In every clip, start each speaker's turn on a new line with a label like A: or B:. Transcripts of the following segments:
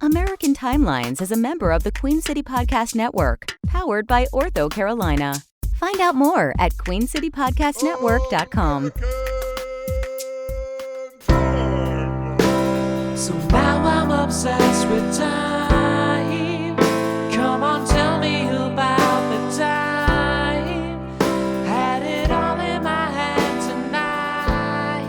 A: American Timelines is a member of the Queen City Podcast Network, powered by Ortho Carolina. Find out more at queencitypodcastnetwork.com.
B: So now I'm obsessed with time. Come on, tell me about the time. Had it all in my hand tonight.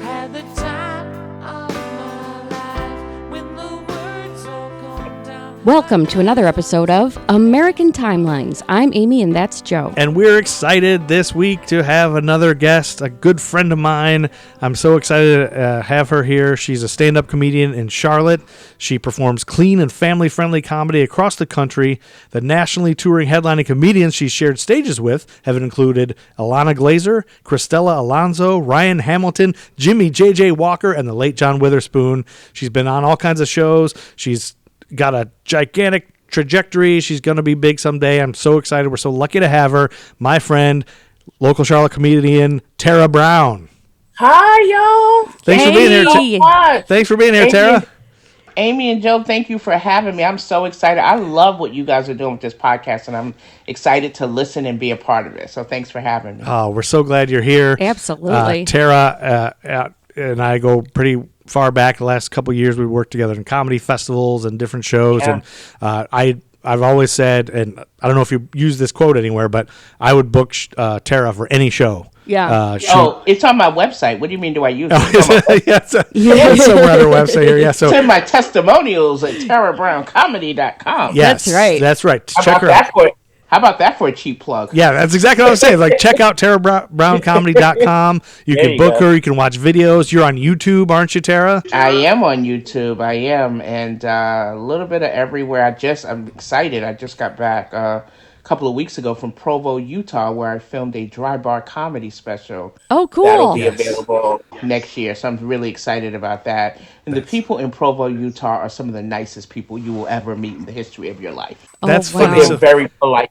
B: Had the time of my life when the words all come down.
C: Welcome to another episode of American Timelines. I'm Amy and that's Joe.
D: And we're excited this week to have another guest, a good friend of mine. I'm so excited to have her here. She's a stand-up comedian in Charlotte. She performs clean and family-friendly comedy across the country. The nationally touring headlining comedians she's shared stages with have included Alana Glazer, Cristela Alonso, Ryan Hamilton, Jimmy J.J. Walker, and the late John Witherspoon. She's been on all kinds of shows. She's got a gigantic trajectory. She's going to be big someday. I'm so excited. We're so lucky to have her. My friend, local Charlotte comedian, Tara Brown.
E: Hi, y'all.
D: Thanks for being here. Thanks for being here, Tara.
E: Amy and Joe, thank you for having me. I'm so excited. I love what you guys are doing with this podcast, and I'm excited to listen and be a part of it. So thanks for having me.
D: Oh, we're so glad you're here.
C: Absolutely.
D: Tara and I go pretty far back. The last couple of years, we worked together in comedy festivals and different shows.
E: Yeah.
D: And I've always said, and I don't know if you use this quote anywhere, but I would book Tara for any show.
C: Yeah.
E: It's on my website. What do you mean do I use it?
D: It's somewhere on our website here. Yeah, so
E: it's in my testimonials at TaraBrownComedy.com.
D: Yes,
C: That's right.
D: Check her out.
E: How about that for a cheap plug?
D: Yeah, that's exactly what I'm saying. Like, check out TaraBrownComedy.com. You can book her. You can watch videos. You're on YouTube, aren't you, Tara?
E: I am on YouTube. I am. And a little bit of everywhere. I'm excited. I just got back a couple of weeks ago from Provo, Utah, where I filmed a dry bar comedy special.
C: Oh, cool.
E: That'll be available next year. So I'm really excited about that. And the people in Provo, Utah are some of the nicest people you will ever meet in the history of your life.
D: That's
C: wow.
D: funny.
E: They're very polite.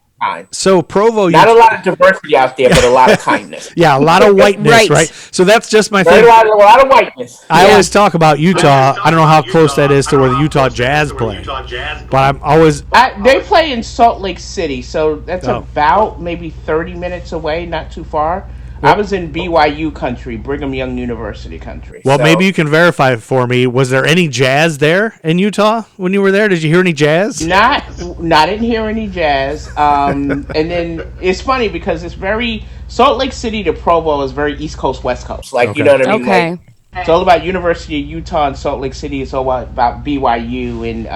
D: So Provo,
E: not a lot of diversity out there, but a lot of kindness.
D: Yeah, a lot of whiteness, right? So that's just my thing.
E: A lot of whiteness.
D: I always talk about Utah. I don't know how close that is to where the Utah Jazz play, but I'm always.
E: They play in Salt Lake City, so that's about maybe 30 minutes away, not too far. I was in BYU country, Brigham Young University country.
D: Well, maybe you can verify for me. Was there any jazz there in Utah when you were there? Did you hear any jazz?
E: Not didn't hear any jazz. And then it's funny because it's very Salt Lake City to Provo is very East Coast, West Coast. Like, you know what I mean?
C: Okay.
E: Like, it's all about University of Utah and Salt Lake City. It's all about BYU and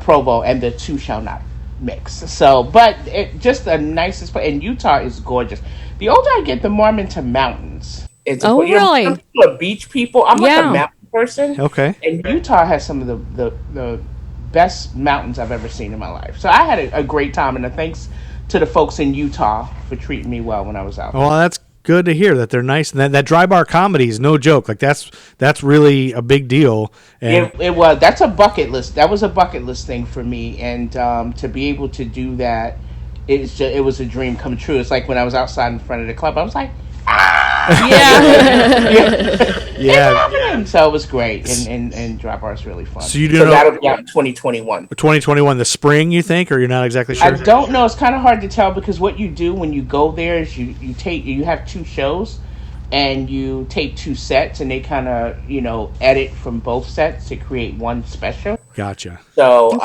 E: Provo, and the two shall not mix. So, but just the nicest place. And Utah is gorgeous. The older I get, the more I'm into mountains.
C: Really?
E: I'm a beach people. I'm like a mountain person.
D: Okay.
E: And Utah has some of the best mountains I've ever seen in my life. So I had a great time, and thanks to the folks in Utah for treating me well when I was out there.
D: Well, that's good to hear that they're nice. And that dry bar comedy is no joke. Like, that's really a big deal. And
E: it was. That's a bucket list. That was a bucket list thing for me, and to be able to do that. It was a dream come true. It's like when I was outside in front of the club, I was like, yeah. So it was great, and dry bar is really fun.
D: So you do know
E: that'll be out in 2021.
D: 2021, the spring, you think, or you're not exactly sure?
E: I don't know. It's kind of hard to tell because what you do when you go there is you have two shows, and you take two sets, and they kind of edit from both sets to create one special.
D: Gotcha.
E: So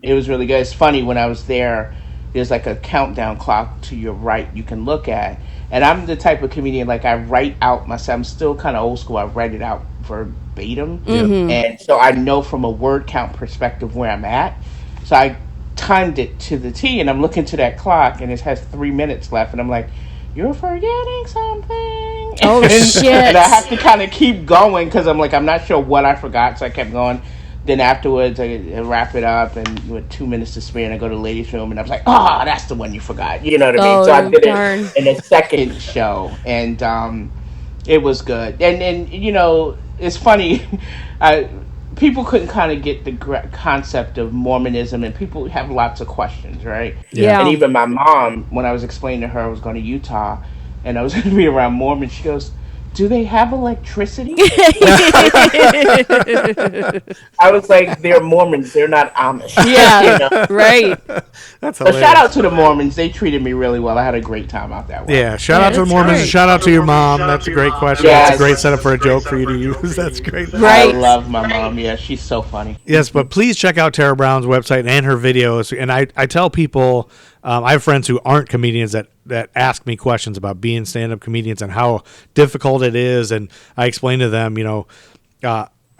E: it was really good. It's funny when I was there. There's like a countdown clock to your right you can look at. And I'm the type of comedian, like I write out myself. I'm still kind of old school. I write it out verbatim. Mm-hmm. And so I know from a word count perspective where I'm at. So I timed it to the T, and I'm looking to that clock, and it has 3 minutes left. And I'm like, you're forgetting something.
C: Oh, shit.
E: And I have to kind of keep going because I'm like, I'm not sure what I forgot. So I kept going. Then afterwards, I wrap it up, and with 2 minutes to spare, and I go to the ladies' room, and I was like, that's the one you forgot. You know what I mean? So I did it in a second show, and it was good. And it's funny. People couldn't kind of get the concept of Mormonism, and people have lots of questions, right?
C: Yeah.
E: And even my mom, when I was explaining to her I was going to Utah, and I was going to be around Mormons, she goes, do they have electricity? I was like, they're Mormons. They're not Amish.
C: Yeah,
E: You know?
C: right.
D: That's
E: So
D: hilarious.
E: shout out to the Mormons. They treated me really well. I had a great time out that way.
D: Yeah, shout out to the
C: that's
D: Mormons and
C: great.
D: shout out to your mom. That's a great question.
E: Yes.
D: That's a great setup for a joke for you to use. That's great.
E: I
C: Right.
E: love my mom. Yeah, she's so funny.
D: Yes, but please check out Tara Brown's website and her videos. And I tell people, I have friends who aren't comedians that ask me questions about being stand-up comedians and how difficult it is. And I explain to them,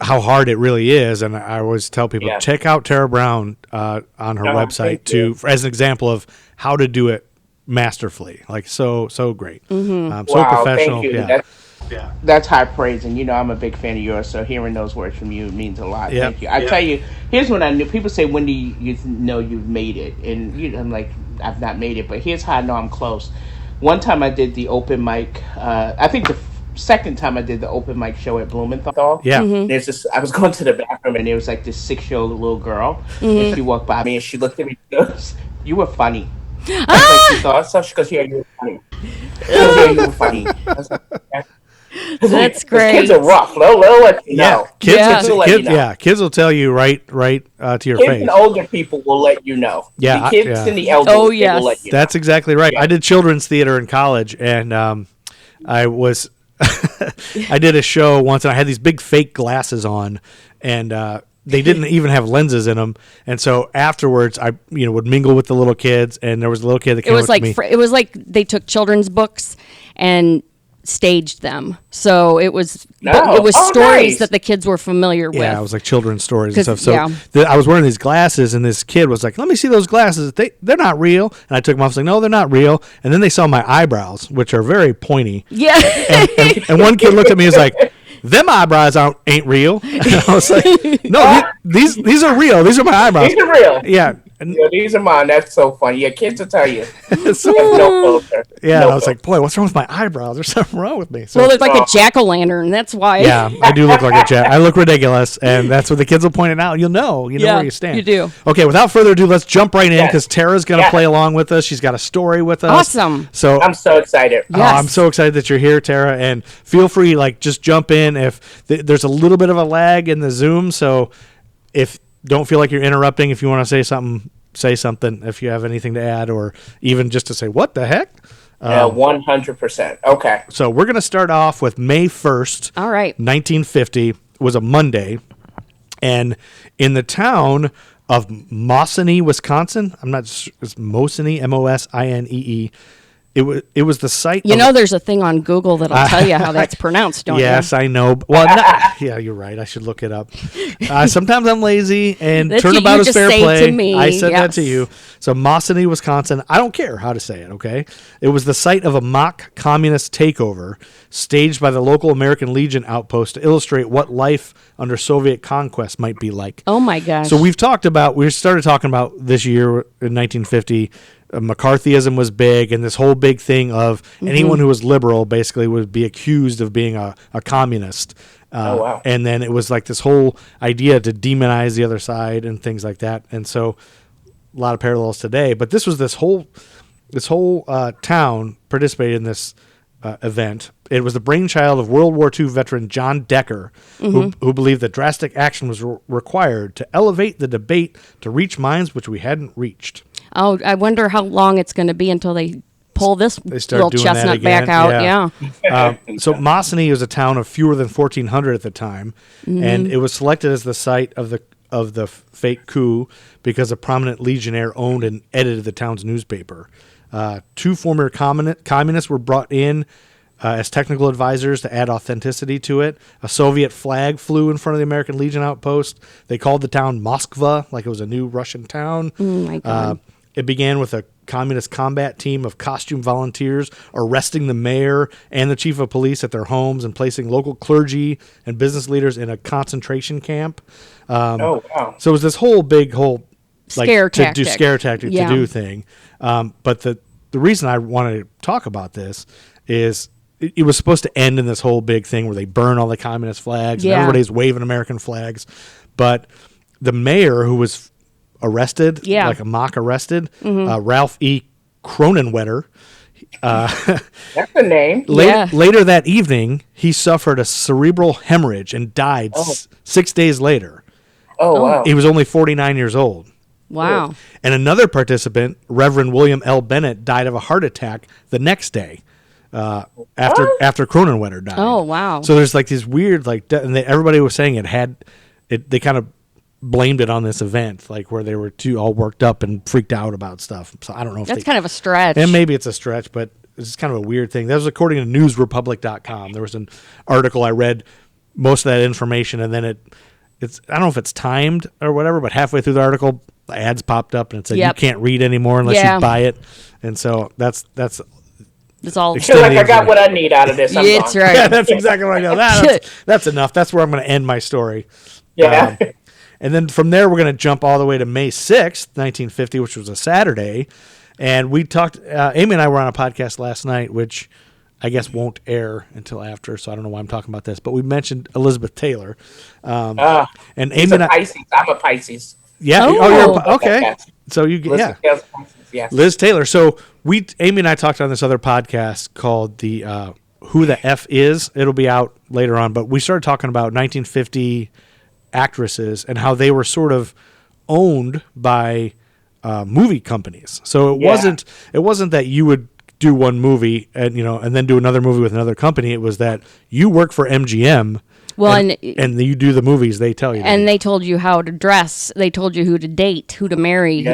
D: how hard it really is. And I always tell people,
E: Yeah.
D: check out Tara Brown on her website
E: thank you.
D: as an example of how to do it masterfully. Like so great. So
E: Wow,
D: professional.
E: thank you.
D: Yeah.
E: That's high praise, and I'm a big fan of yours. So hearing those words from you means a lot.
D: Yep.
E: Thank you. I tell you, here's what I knew. People say, "When do you know you've made it?" And I'm like, I've not made it, but here's how I know I'm close. One time I did the open mic. I think the second time I did the open mic show at Blumenthal.
D: Yeah.
E: There's this. I was going to the bathroom, and there was like this 6-year-old little girl, and she walked by me, and she looked at me. She goes, "You were funny." I was like, she thought so. She goes, "Yeah, you were funny." She goes, "Yeah, you were funny." I was like, "Okay."
C: That's
E: 'Cause
C: great.
E: Kids are rough. They'll let you know.
D: Kids,
E: will let you know.
D: kids will tell you right to your
E: Kids
D: face.
E: and older people will let you know.
D: Yeah,
E: The kids
D: yeah.
E: and the elderly
C: Oh,
E: will
C: yes.
E: let you
D: That's exactly right. I did children's theater in college, and I was I did a show once, and I had these big fake glasses on, and they didn't even have lenses in them. And so afterwards, I would mingle with the little kids, and there was a little kid that
C: It
D: came
C: was
D: up to me.
C: it was like they took children's books and staged them. So it was
E: Oh,
C: stories
E: nice.
C: that the kids were familiar with.
D: Yeah, it was like children's stories and
C: 'Cause,
D: stuff. So
C: yeah.
D: I was wearing these glasses, and this kid was like, "Let me see those glasses. They're not real." And I took them off. I was like, "No, they're not real." And then they saw my eyebrows, which are very pointy.
C: Yeah.
D: And one kid looked at me and was like, "Them eyebrows ain't real." And I was like, "No, these are real. These are my eyebrows."
E: These are real.
D: Yeah. And
E: Yeah, these are mine. That's so funny. Yeah, kids will tell you.
D: so,
E: No filter.
D: yeah,
E: No
D: and I was like,
E: filter.
D: "Boy, what's wrong with my eyebrows? There's something wrong with me." So,
C: Well, it's like a jack-o'-lantern. That's why.
D: yeah, I do look like a jack. I look ridiculous, and that's what the kids will point it out. You'll know. You know
C: Yeah,
D: where you stand.
C: you do.
D: Okay, without further ado, let's jump right in
E: Yes.
D: because Tara's going to
E: Yes.
D: play along with us. She's got a story with us.
C: Awesome.
D: So
E: I'm so excited.
D: Oh,
C: Yes.
D: I'm so excited that you're here, Tara, and feel free, just jump in if there's a little bit of a lag in the Zoom. So if don't feel like you're interrupting, if you want to say something, say something. If you have anything to add, or even just to say what the heck.
E: Yeah, 100%. Okay.
D: So we're going to start off with May 1st.
C: All right.
D: 1950 was a Monday, and in the town of Mosinee, Wisconsin. I'm not sure, it's Mosinee, Mosinee. It was the site.
C: You know, there's a thing on Google that'll tell you how that's pronounced, don't
D: Yes, I know. Well, yeah, you're right. I should look it up. Sometimes I'm lazy, and
C: That's
D: turnabout
C: you
D: is
C: just
D: fair
C: say
D: play.
C: to me,
D: I said that to
C: yes.
D: you. So Mosinee, Wisconsin. I don't care how to say it. Okay, it was the site of a mock communist takeover staged by the local American Legion outpost to illustrate what life under Soviet conquest might be like.
C: you? Oh, my gosh.
D: So we started talking about this year in 1950. McCarthyism was big, and this whole big thing of anyone who was liberal basically would be accused of being a communist.
E: Oh, wow.
D: And then it was like this whole idea to demonize the other side and things like that. And so a lot of parallels today. But this was this whole town participated in this event. It was the brainchild of World War II veteran John Decker, who believed that drastic action was required to elevate the debate to reach minds which we hadn't reached.
C: Oh, I wonder how long it's going to be until they pull this
D: start
C: little
D: doing that
C: chestnut
D: again,
C: back out.
D: yeah.
C: Yeah.
D: So Mosinee was a town of fewer than 1,400 at the time, and it was selected as the site of the fake coup because a prominent legionnaire owned and edited the town's newspaper. 2 former communists were brought in as technical advisors to add authenticity to it. A Soviet flag flew in front of the American Legion outpost. They called the town Moskva, like it was a new Russian town.
C: Oh, my God.
D: It began with a communist combat team of costume volunteers arresting the mayor and the chief of police at their homes and placing local clergy and business leaders in a concentration camp.
E: Oh, wow.
D: So it was this whole
C: Scare tactic.
D: scare tactic
C: Yeah.
D: to do thing. But the reason I wanted to talk about this is it was supposed to end in this whole big thing where they burn all the communist flags and
C: Yeah.
D: everybody's waving American flags. But the mayor, who was arrested,
C: Yeah.
D: like a mock arrested, Ralph E. Cronenwetter,
E: That's the name.
D: Later that evening, he suffered a cerebral hemorrhage and died 6 days later.
E: Oh, wow.
D: He was only 49 years old.
C: Wow.
D: And another participant, Reverend William L. Bennett, died of a heart attack the next day after Cronenwender died.
C: Oh, wow.
D: So there's like these weird, and everybody was saying they kind of blamed it on this event, like where they were all worked up and freaked out about stuff. So I don't know if
C: That's kind of a stretch.
D: And maybe it's a stretch, but it's kind of a weird thing. That was according to newsrepublic.com. There was an article I read most of that information, and then it's I don't know if it's timed or whatever, but halfway through the article, the ads popped up and it said you can't read anymore unless you buy it. And so that's
C: all.
E: I feel like I got what I need out of this.
C: That's right.
D: Yeah, that's exactly what I know. That's enough. That's where I'm going to end my story.
E: Yeah.
D: And then from there, we're going to jump all the way to May 6th, 1950, which was a Saturday. And we talked, Amy and I were on a podcast last night, which I guess won't air until after, so I don't know why I'm talking about this. But we mentioned Elizabeth Taylor. And Amy and
E: Pisces. I'm a Pisces.
D: Yeah. You're okay. So you get
E: Yes.
D: Liz Taylor. So Amy and I talked on this other podcast called the Who the F Is. It'll be out later on, but we started talking about 1950 actresses and how they were sort of owned by movie companies. So it wasn't that you would do one movie and then do another movie with another company. It was that you work for MGM.
C: Well,
D: and you do the movies they tell you.
C: And they told you how to dress. They told you who to date, who to marry,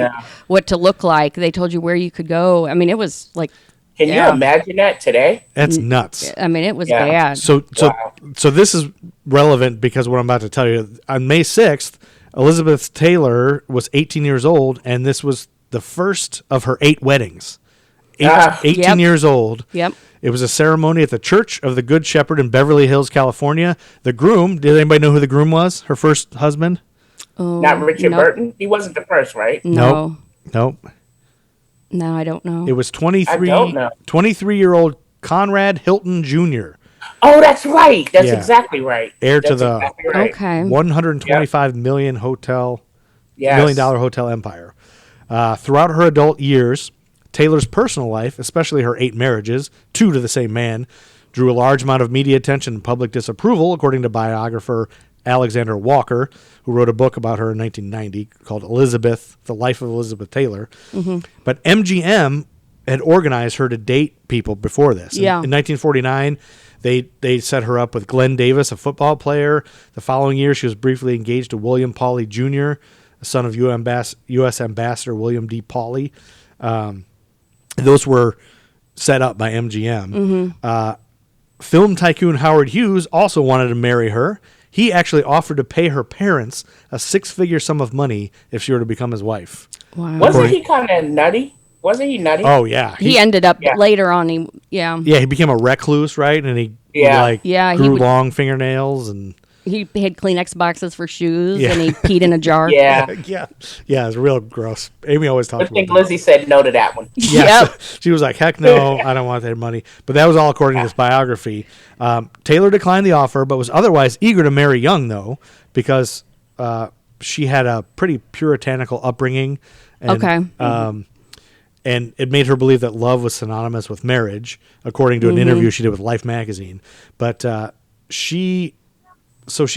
C: what to look like. They told you where you could go. I mean, it was like.
E: Can you imagine that today?
D: That's nuts.
C: I mean, it was bad.
D: So this is relevant because what I'm about to tell you. On May 6th, Elizabeth Taylor was 18 years old, and this was the first of her 8 weddings. 18 years old.
C: Yep.
D: It was a ceremony at the Church of the Good Shepherd in Beverly Hills, California. The groom, did anybody know who the groom was? Her first husband?
C: Oh,
E: not Richard Burton? He wasn't the first, right?
C: No.
D: Nope.
C: No, I don't know.
D: It was 23-year-old Conrad Hilton Jr.
E: Oh, that's right. That's exactly right.
D: Heir to the
C: okay.
D: $125 million $1 million hotel empire. Throughout her adult years, Taylor's personal life, especially her 8 marriages, 2 to the same man, drew a large amount of media attention and public disapproval, according to biographer Alexander Walker, who wrote a book about her in 1990 called Elizabeth, The Life of Elizabeth Taylor. Mm-hmm. But MGM had organized her to date people before this. In 1949, they set her up with Glenn Davis, a football player. The following year, she was briefly engaged to William Pauley Jr., the son of U.S. Ambassador William D. Pauley. Those were set up by MGM.
C: Mm-hmm.
D: Film tycoon Howard Hughes also wanted to marry her. He actually offered to pay her parents a 6-figure sum of money if she were to become his wife.
C: Wow.
E: Wasn't he kind of nutty? Wasn't he nutty?
D: Oh, yeah.
C: He ended up later on. He
D: became a recluse, right? And he grew long fingernails and...
C: He had Kleenex boxes for shoes, and he peed in a jar.
D: Yeah, it's real gross. Amy always talks about that. I think
E: Lizzie said no to that one.
D: Yeah, she was like, heck no, I don't want that money. But that was all according to this biography. Taylor declined the offer, but was otherwise eager to marry young, though, because she had a pretty puritanical upbringing. And, and it made her believe that love was synonymous with marriage, according to an interview she did with Life magazine. But she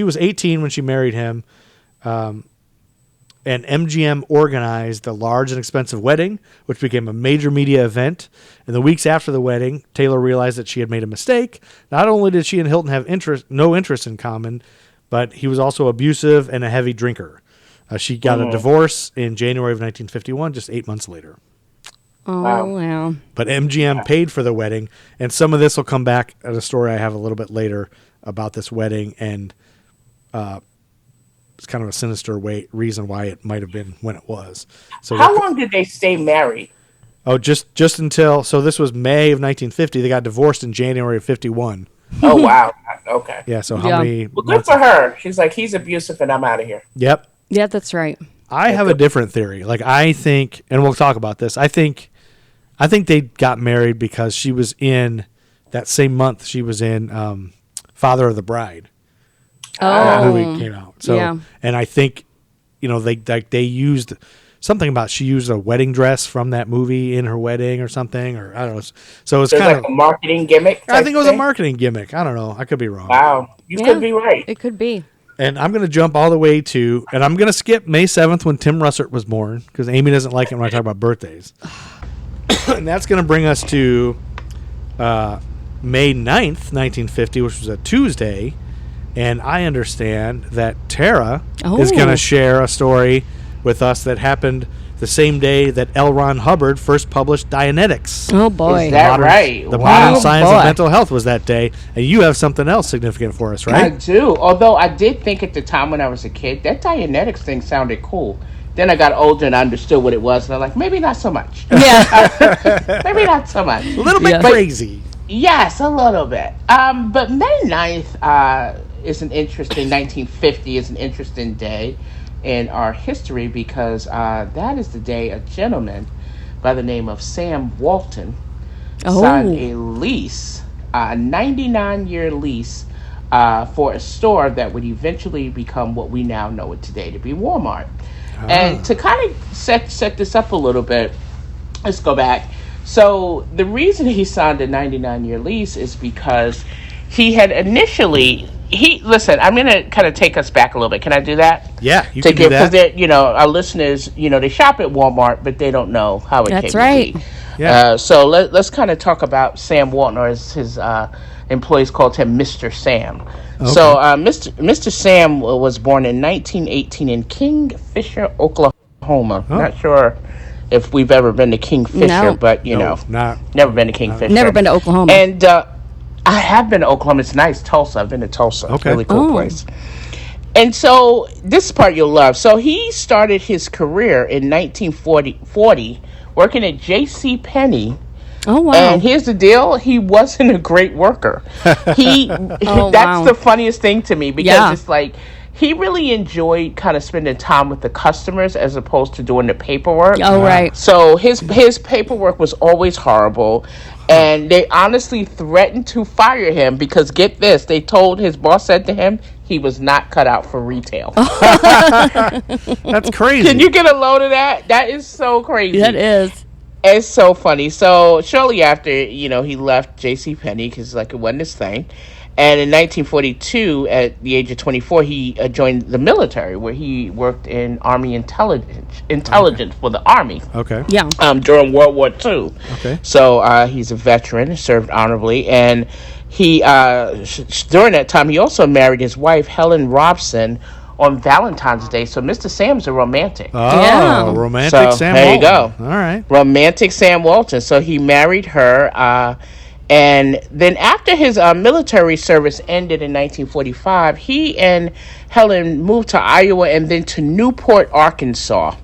D: was 18 when she married him, and MGM organized a large and expensive wedding, which became a major media event. In the weeks after the wedding, Taylor realized that she had made a mistake. Not only did she and Hilton have no interest in common, but he was also abusive and a heavy drinker. She got a divorce in January of 1951, just 8 months later.
C: Oh, wow.
D: But MGM paid for the wedding, and some of this will come back at a story I have a little bit later about this wedding, and it's kind of a sinister reason why it might have been when it was. So
E: how long did they stay married?
D: Oh, just until, so this was May of 1950. They got divorced in January of 51.
E: Oh, wow. Okay.
D: Yeah, so how many
E: Well, good for her. She's like, he's abusive and I'm out of here.
D: Yep.
C: Yeah, that's right.
D: I have a different theory. Like, I think, and we'll talk about this, I think they got married because she was in, that same month, she was in Father of the Bride. Movie came out. So, and I think, they used something about she used a wedding dress from that movie in her wedding or something, or I don't know. So it's
E: So
D: kind
E: like a marketing gimmick.
D: I think it was a
E: thing?
D: marketing gimmick. I don't know. I could be wrong.
E: Wow, you could be right.
C: It could be.
D: And I'm going to jump all the way to, and I'm going to skip May 7th when Tim Russert was born, because Amy doesn't like it when I talk about birthdays. And that's going to bring us to May 9th, 1950, which was a Tuesday. And I understand that Tara is going to share a story with us that happened the same day that L. Ron Hubbard first published Dianetics.
C: Oh, boy.
E: Is that right?
D: The
E: Wow.
D: modern science of mental health was that day. And you have something else significant for us, right?
E: I do. Although I did think at the time when I was a kid, that Dianetics thing sounded cool. Then I got older and I understood what it was. And I'm like, maybe not so much.
C: Yeah.
E: Maybe not so much.
D: A little bit
C: Yeah.
D: crazy.
E: Yes, a little bit. But May 9th is an interesting, 1950 is an interesting day in our history because that is the day a gentleman by the name of Sam Walton signed a lease, a 99-year lease for a store that would eventually become what we now know it today to be Walmart. And to kind of set this up a little bit, let's go back. So the reason he signed a 99-year lease is because he had initially... Listen, I'm going to kind of take us back a little bit. Can I do that?
D: Yeah, you can do that.
E: Because, our listeners, they shop at Walmart, but they don't know how it came
C: That's right.
E: to be.
D: Yeah.
E: So let's kind of talk about Sam Walton, or as his employees called him, Mr. Sam. Okay. So Mr. Sam was born in 1918 in Kingfisher, Oklahoma.
D: Oh.
E: Not sure if we've ever been to Kingfisher, but, never been to Kingfisher.
C: Never been to Oklahoma.
E: And I have been to Oklahoma. It's nice. Tulsa. I've been to Tulsa. Okay. It's a really cool place. And so this part you'll love. So he started his career in 1940 working at J.C. Penney. Oh, wow. And here's the deal. He wasn't a great worker. That's the funniest thing to me because it's like he really enjoyed kind of spending time with the customers as opposed to doing the paperwork.
C: Oh, right.
E: So his paperwork was always horrible. And they honestly threatened to fire him because, get this, his boss said to him, he was not cut out for retail.
D: That's crazy.
E: Can you get a load of that? That is so crazy.
C: That is.
E: It's so funny. So shortly after, he left J.C. Penney because it wasn't his thing. And in 1942, at the age of 24, he joined the military, where he worked in Army intelligence for the Army.
D: Okay.
C: Yeah.
E: During World War II.
D: Okay.
E: So he's a veteran, served honorably, and he during that time he also married his wife Helen Robson on Valentine's Day. So Mr. Sam's a romantic.
D: Oh,
C: yeah.
D: Romantic Sam
E: there
D: Walton.
E: You go.
D: All right.
E: Romantic Sam Walton. So he married her. And then after his military service ended in 1945, he and Helen moved to Iowa and then to Newport, Arkansas.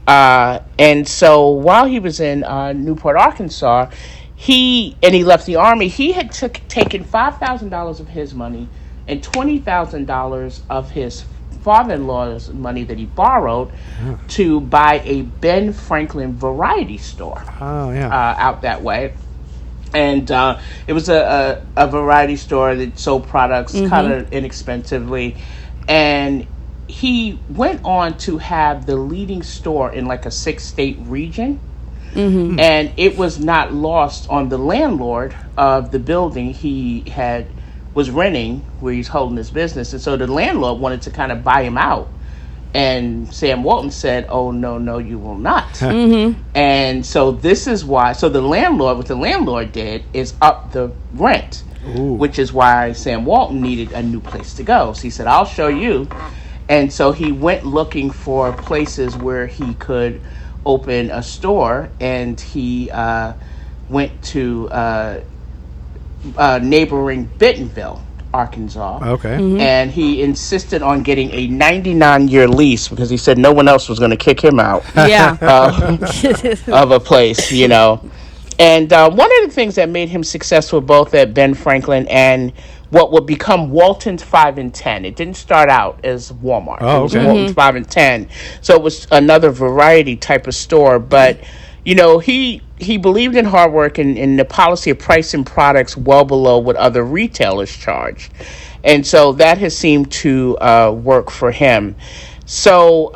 E: And so while he was in Newport, Arkansas, he left the Army. He had taken $5,000 of his money and $20,000 of his father-in-law's money that he borrowed to buy a Ben Franklin variety store.
D: Oh, yeah.
E: Out that way. And it was a variety store that sold products kind of inexpensively. And he went on to have the leading store in a 6-state region. Mm-hmm. And it was not lost on the landlord of the building he was renting, where he's holding his business. And so the landlord wanted to kind of buy him out. And Sam Walton said, "Oh, no, you will not." Mm-hmm. And so this is why. So what the landlord did is up the rent, which is why Sam Walton needed a new place to go. So he said, "I'll show you." And so he went looking for places where he could open a store, and he went to neighboring Bentonville, Arkansas. Okay. Mm-hmm. And he insisted on getting a 99-year lease because he said no one else was going to kick him out.
C: Yeah.
E: Of a place, And one of the things that made him successful both at Ben Franklin and what would become Walton's 5 and 10. It didn't start out as Walmart.
D: Oh, okay.
E: It was Walton's 5 and 10. So it was another variety type of store, but he believed in hard work and the policy of pricing products well below what other retailers charge. And so that has seemed to work for him. So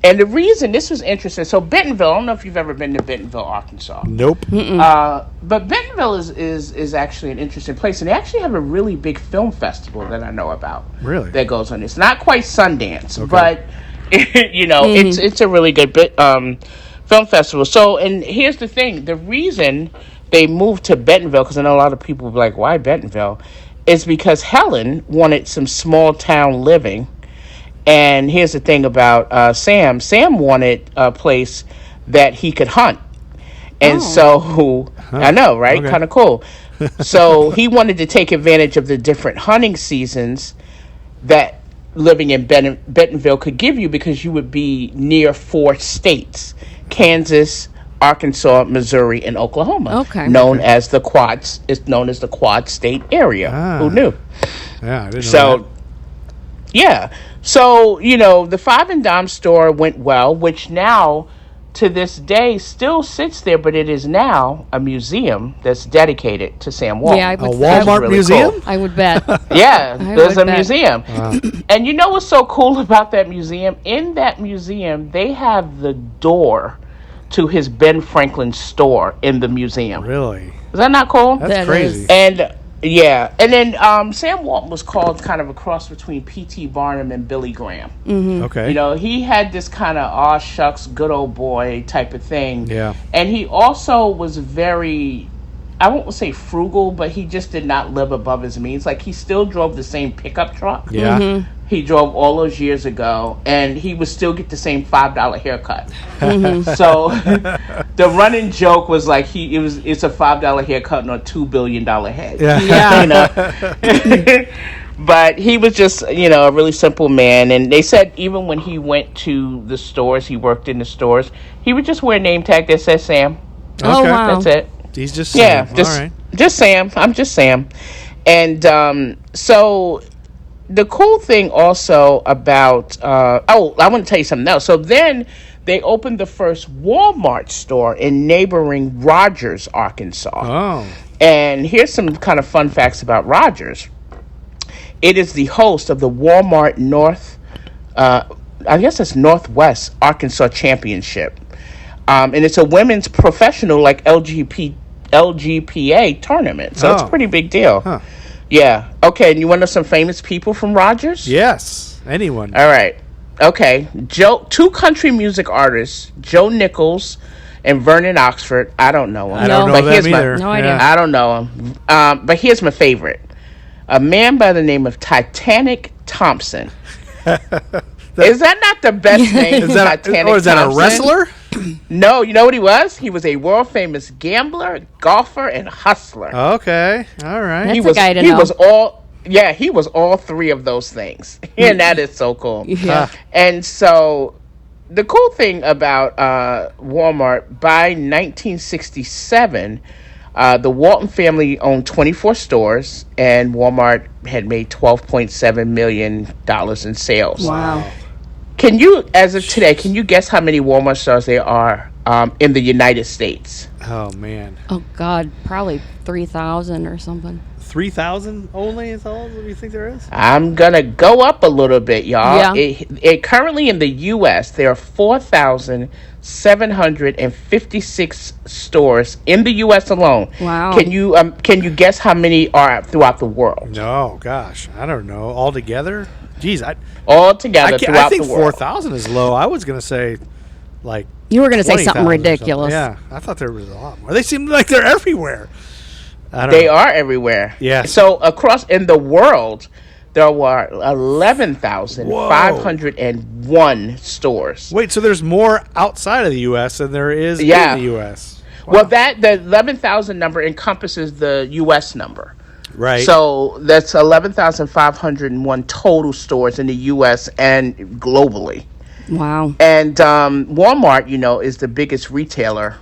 E: And the reason this was interesting, so Bentonville, I don't know if you've ever been to Bentonville, Arkansas.
D: Nope.
E: But Bentonville is actually an interesting place, and they actually have a really big film festival that I know about.
D: Really?
E: That goes on. It's not quite Sundance, but it's a really good film festival. So, and here's the thing: the reason they moved to Bentonville, because I know a lot of people will be like, "Why Bentonville?" is because Helen wanted some small town living. And here's the thing about Sam. Sam wanted a place that he could hunt. And I know, right? Okay. Kind of cool. So he wanted to take advantage of the different hunting seasons that living in Bentonville could give you, because you would be near 4 states: Kansas, Arkansas, Missouri, and Oklahoma.
C: Okay.
E: Known as the Quads. It's known as the Quad State area. Who knew?
D: Yeah, I didn't know that.
E: Yeah. So, the Five and Dime store went well, which now, to this day, still sits there, but it is now a museum that's dedicated to Sam Walton.
C: Yeah, I would
D: a Walmart
E: really
D: museum?
E: Cool.
C: I would bet.
E: Yeah, there's a museum.
D: Wow.
E: And you know what's so cool about that museum? In that museum, they have the door to his Ben Franklin store in the museum.
D: Really?
E: Is that not cool?
D: That's crazy.
E: And yeah, and then Sam Walton was called kind of a cross between P.T. Barnum and Billy Graham.
C: Mm-hmm.
D: Okay.
E: He had this kind of aw shucks, good old boy type of thing.
D: Yeah.
E: And he also was very, I won't say frugal, but he just did not live above his means. Like, he still drove the same pickup truck.
D: Yeah.
C: Mm-hmm.
E: He drove all those years ago, and he would still get the same $5 haircut.
C: Mm-hmm.
E: So the running joke was like it's a $5 haircut on a $2 billion head.
C: Yeah.
E: But he was just a really simple man, and they said even when he went to the stores, he worked in the stores, he would just wear a name tag that says Sam.
C: Oh, wow.
E: That's it.
D: He's just Sam.
E: Yeah, just
D: all right.
E: just Sam. I'm just Sam. And so the cool thing also about I want to tell you something else. So then they opened the first Walmart store in neighboring Rogers, Arkansas.
D: Oh.
E: And here's some kind of fun facts about Rogers. It is the host of the Walmart Northwest Arkansas Championship. And it's a women's professional, like LGPA tournament. So it's a pretty big deal.
D: Huh.
E: Yeah. Okay, and you want to know some famous people from Rogers?
D: Yes. Anyone.
E: All right. Okay. Two country music artists, Joe Nichols and Vernon Oxford. I don't know him.
D: I don't know them either.
C: No idea.
E: I don't know him. But here's my favorite. A man by the name of Titanic Thompson. Is that not the best name?
D: Is that a wrestler?
E: No, you know what he was? He was a world famous gambler, golfer, and hustler.
D: Okay. All right.
C: That's a guy to know.
E: He was all 3 of those things. And that is so cool.
C: Yeah.
E: And so the cool thing about Walmart, by 1967, the Walton family owned 24 stores, and Walmart had made $12.7 million in sales.
C: Wow.
E: As of today, can you guess how many Walmart stores there are in the United States?
D: Oh, man.
C: Oh, God. Probably 3,000 or something.
D: 3,000 only is all you think there is?
E: I'm going to go up a little bit, y'all.
C: Yeah.
E: It currently in the U.S., there are 4,756 stores in the U.S. alone.
C: Wow.
E: Can you guess how many are throughout the world?
D: No, gosh. I don't know. Altogether? Jeez,
E: All together throughout the
D: think
E: world.
D: 4,000 is low. I was going to say, like,
C: You were going to say something
D: 20,000 or
C: ridiculous.
D: something. Yeah, I thought there was a lot more. They seem like they're everywhere.
E: They are everywhere.
D: Yes.
E: So across in the world, there were 11,501 stores.
D: Wait, so there's more outside of the U.S. than there is in the U.S.? Wow.
E: Well, the 11,000 number encompasses the U.S. number.
D: Right.
E: So that's 11,501 total stores in the U.S. and globally.
C: Wow.
E: And Walmart, is the biggest retailer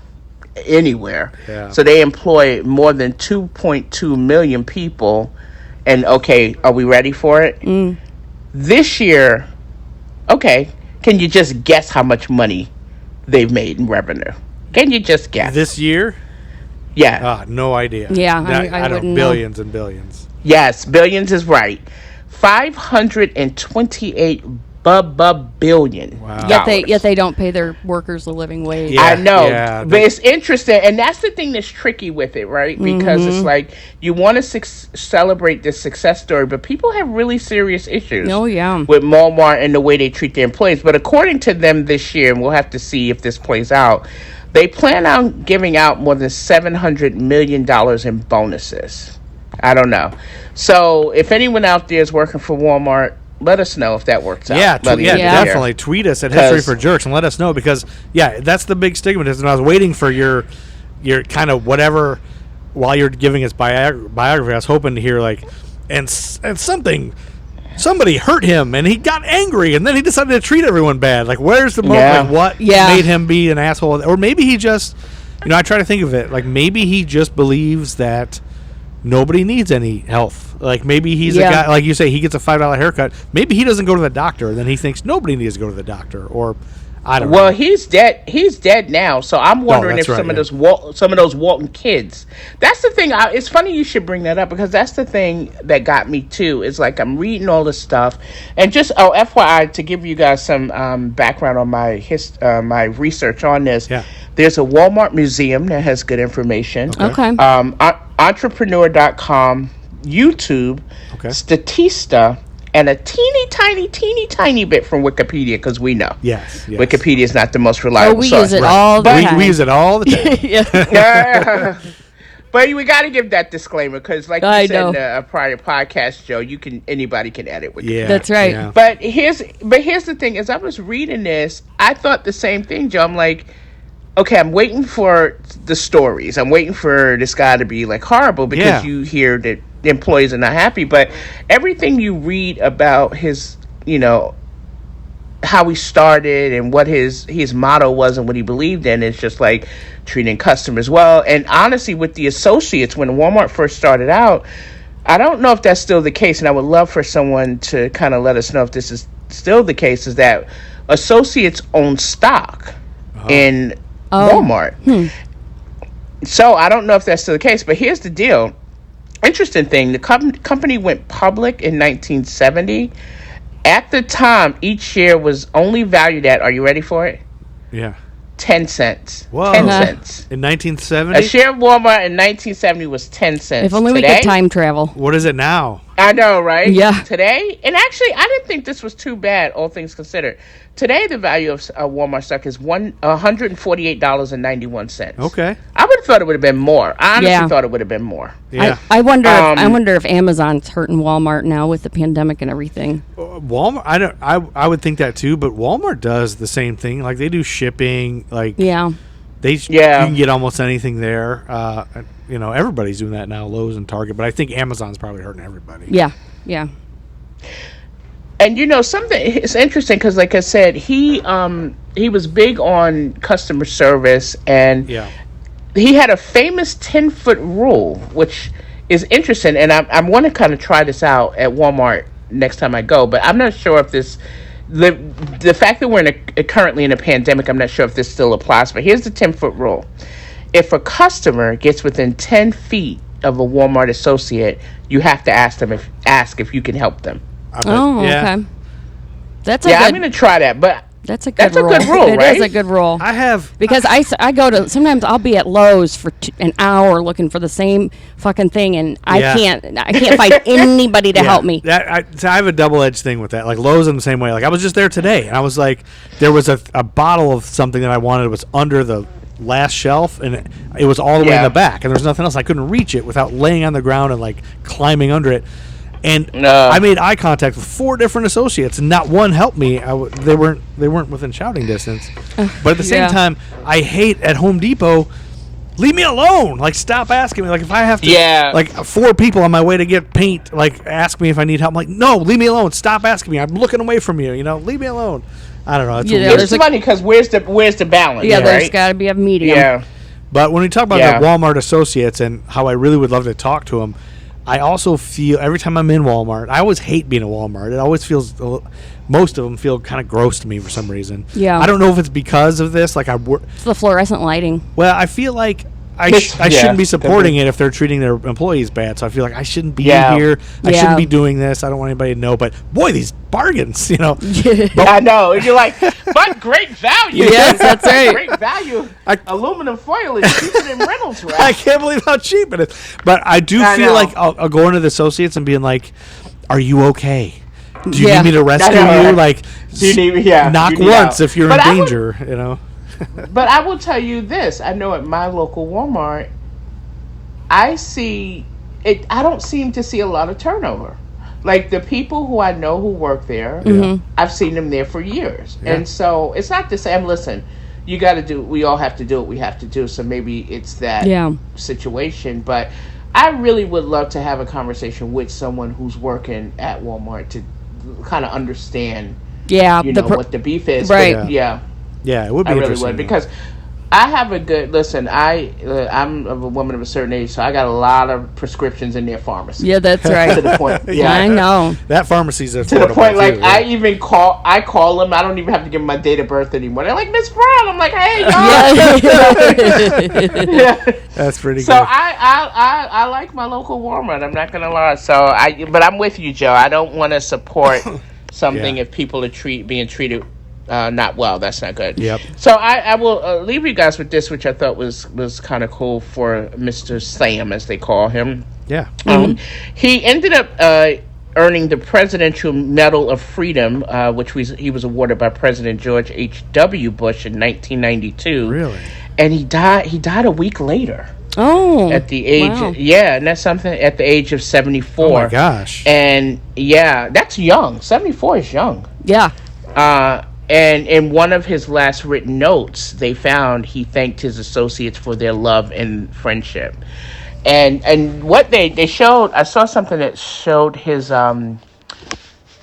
E: anywhere.
D: Yeah.
E: So they employ more than 2.2 million people. And, okay, are we ready for it? This year, okay, can you just guess how much money they've made in revenue? Can you just guess?
D: This year?
E: Yeah.
D: No idea.
C: Yeah,
D: I don't
C: wouldn't
D: know. Billions and billions.
E: Yes, billions is right. $528 billion.
D: Wow.
C: Yet they don't pay their workers a living wage.
D: Yeah.
E: I know,
D: Yeah,
E: but it's interesting, and that's the thing that's tricky with it, right? Because it's like you want to celebrate this success story, but people have really serious issues.
C: Oh, yeah.
E: With Walmart and the way they treat their employees. But according to them this year, and we'll have to see if this plays out, they plan on giving out more than $700 million in bonuses. I don't know. So if anyone out there is working for Walmart, let us know if that works out.
D: Yeah, definitely.
E: Year.
D: Tweet us at History for Jerks and let us know, because, that's the big stigma. And I was waiting for your kind of whatever while you're giving us biography. I was hoping to hear, like, and somebody hurt him and he got angry and then he decided to treat everyone bad. Like, where's the moment?
E: Yeah.
D: Like, what made him be an asshole? Or maybe he just, I try to think of it, like, maybe he just believes that nobody needs any health. Like, maybe he's a guy, like you say, he gets a $5 haircut. Maybe he doesn't go to the doctor. Then he thinks nobody needs to go to the doctor. Or I don't know.
E: Well, he's dead. He's dead now. So I'm wondering if some of those Walton kids. That's the thing. It's funny you should bring that up, because that's the thing that got me too. Is like I'm reading all this stuff, and just FYI, to give you guys some background on my my research on this.
D: Yeah.
E: There's a Walmart museum that has good information.
C: Okay.
E: Entrepreneur.com, YouTube, Statista, and a teeny tiny bit from Wikipedia, because we know.
D: Yes.
E: Wikipedia is not the most reliable
C: we
E: source.
C: use it all the time.
D: We use it all the time.
E: But we got to give that disclaimer, because, like you said in a prior podcast, Joe, anybody can edit Wikipedia.
D: Yeah,
C: that's right.
D: Yeah.
E: But here's the thing: as I was reading this, I thought the same thing, Joe. I'm like, okay, I'm waiting for the stories. I'm waiting for this guy to be like horrible, because you hear that the employees are not happy. But everything you read about his, how he started and what his motto was and what he believed in, is just like treating customers well. And honestly, with the associates, when Walmart first started out, I don't know if that's still the case, and I would love for someone to kind of let us know if this is still the case, is that associates own stock in Walmart. So I don't know if that's still the case, but here's the deal. Interesting thing, the company went public in 1970. At the time, each share was only valued at, are you ready for it?
D: Yeah.
E: 10 cents.
D: Whoa.
E: 10 cents.
D: In 1970?
E: A share of Walmart in 1970 was 10 cents.
C: If only we could time travel.
D: What is it now?
E: I know, right?
C: Yeah.
E: Today, and actually, I didn't think this was too bad, all things considered. Today, the value of Walmart stock is $148.91.
D: Okay.
E: I would have thought it would have been more. I honestly thought it would have been more.
D: Yeah.
C: I wonder if Amazon's hurting Walmart now with the pandemic and everything.
D: Walmart, I would think that too, but Walmart does the same thing. Like, they do shipping. Like, you can get almost anything there. Everybody's doing that now, Lowe's and Target, but I think Amazon's probably hurting everybody.
C: Yeah.
E: And something, it's interesting, because like I said, he was big on customer service, and he had a famous 10-foot rule, which is interesting, and I want to kind of try this out at Walmart next time I go, but I'm not sure if this, the fact that we're currently in a pandemic, I'm not sure if this still applies, but here's the 10-foot rule. If a customer gets within 10 feet of a Walmart associate, you have to ask if you can help them.
C: Okay. That's
E: I'm going to try that, but
C: that's a good rule.
E: Right?
C: It is a good rule. Because I go to, sometimes I'll be at Lowe's for an hour looking for the same fucking thing, and I can't find anybody to help me.
D: I have a double-edged thing with that. Like, Lowe's in the same way. Like, I was just there today, and I was like, there was a bottle of something that I wanted. It was under the last shelf, and it was all the way in the back, and there's nothing else. I couldn't reach it without laying on the ground and like climbing under it. And I made eye contact with 4 different associates, and not one helped me. They weren't within shouting distance. But at the same time, I hate at Home Depot. Leave me alone. Like, stop asking me. Like, if I have to, like 4 people on my way to get paint, like, ask me if I need help. I'm like, no, leave me alone. Stop asking me. I'm looking away from you. Leave me alone. I don't know.
E: It's funny, because where's the balance?
C: Yeah, there's got to be a medium.
E: Yeah.
D: But when we talk about the Walmart associates and how I really would love to talk to them, I also feel every time I'm in Walmart, I always hate being at Walmart. It always feels, most of them feel kind of gross to me for some reason.
C: Yeah.
D: I don't know if it's because of this. Like,
C: it's the fluorescent lighting.
D: Well, I feel like I shouldn't be supporting it if they're treating their employees bad. So I feel like I shouldn't be
E: Yeah.
D: here. I
C: Yeah.
D: shouldn't be doing this. I don't want anybody to know. But boy, these bargains,
E: I know. You're like, but great value.
C: Yes, that's right.
E: Great value. Aluminum foil is cheaper than Reynolds wrap.
D: I can't believe how cheap it is. But I do
E: I
D: feel
E: know.
D: like I'll go into the associates and being like, "Are you okay? Do you
C: Yeah.
D: need me to rescue
E: I know.
D: you? Like,
E: Do you need- yeah,
D: knock
E: you need
D: once
E: out."
D: if you're
E: But
D: in
E: I would-
D: danger."
E: But I will tell you this: I know at my local Walmart, I see it. I don't seem to see a lot of turnover. Like the people who I know who work there, I've seen them there for years, and so it's not to say, listen, you got to do. We all have to do what we have to do. So maybe it's that situation, but I really would love to have a conversation with someone who's working at Walmart to kind of understand, what the beef is.
C: Right.
E: But, yeah.
D: Yeah, it would be
E: I really
D: interesting.
E: would, because I have a good listen. I'm a woman of a certain age, so I got a lot of prescriptions in their pharmacy.
C: Yeah, that's
E: To
C: right.
E: the point,
C: I know.
D: That pharmacy's
E: To the point, like I call them. I don't even have to give them my date of birth anymore. They're like, Miss Brown. I'm like, hey, y'all. Yeah.
D: That's pretty
E: So
D: good.
E: I like my local Walmart. I'm not gonna lie. But I'm with you, Joe. I don't want to support something if people are being treated not well. That's not good.
D: Yep.
E: So I will leave you guys with this, which I thought was kind of cool for Mr. Sam, as they call him.
D: Yeah.
E: He ended up earning the Presidential Medal of Freedom, which he was awarded by President George H.W. Bush in 1992.
D: Really?
E: And he died a week later.
C: Oh.
E: At the age, and that's something, at the age of 74.
D: Oh my gosh.
E: And that's young. 74 is young.
C: Yeah.
E: And in one of his last written notes, they found he thanked his associates for their love and friendship. And what they showed, I saw something that showed his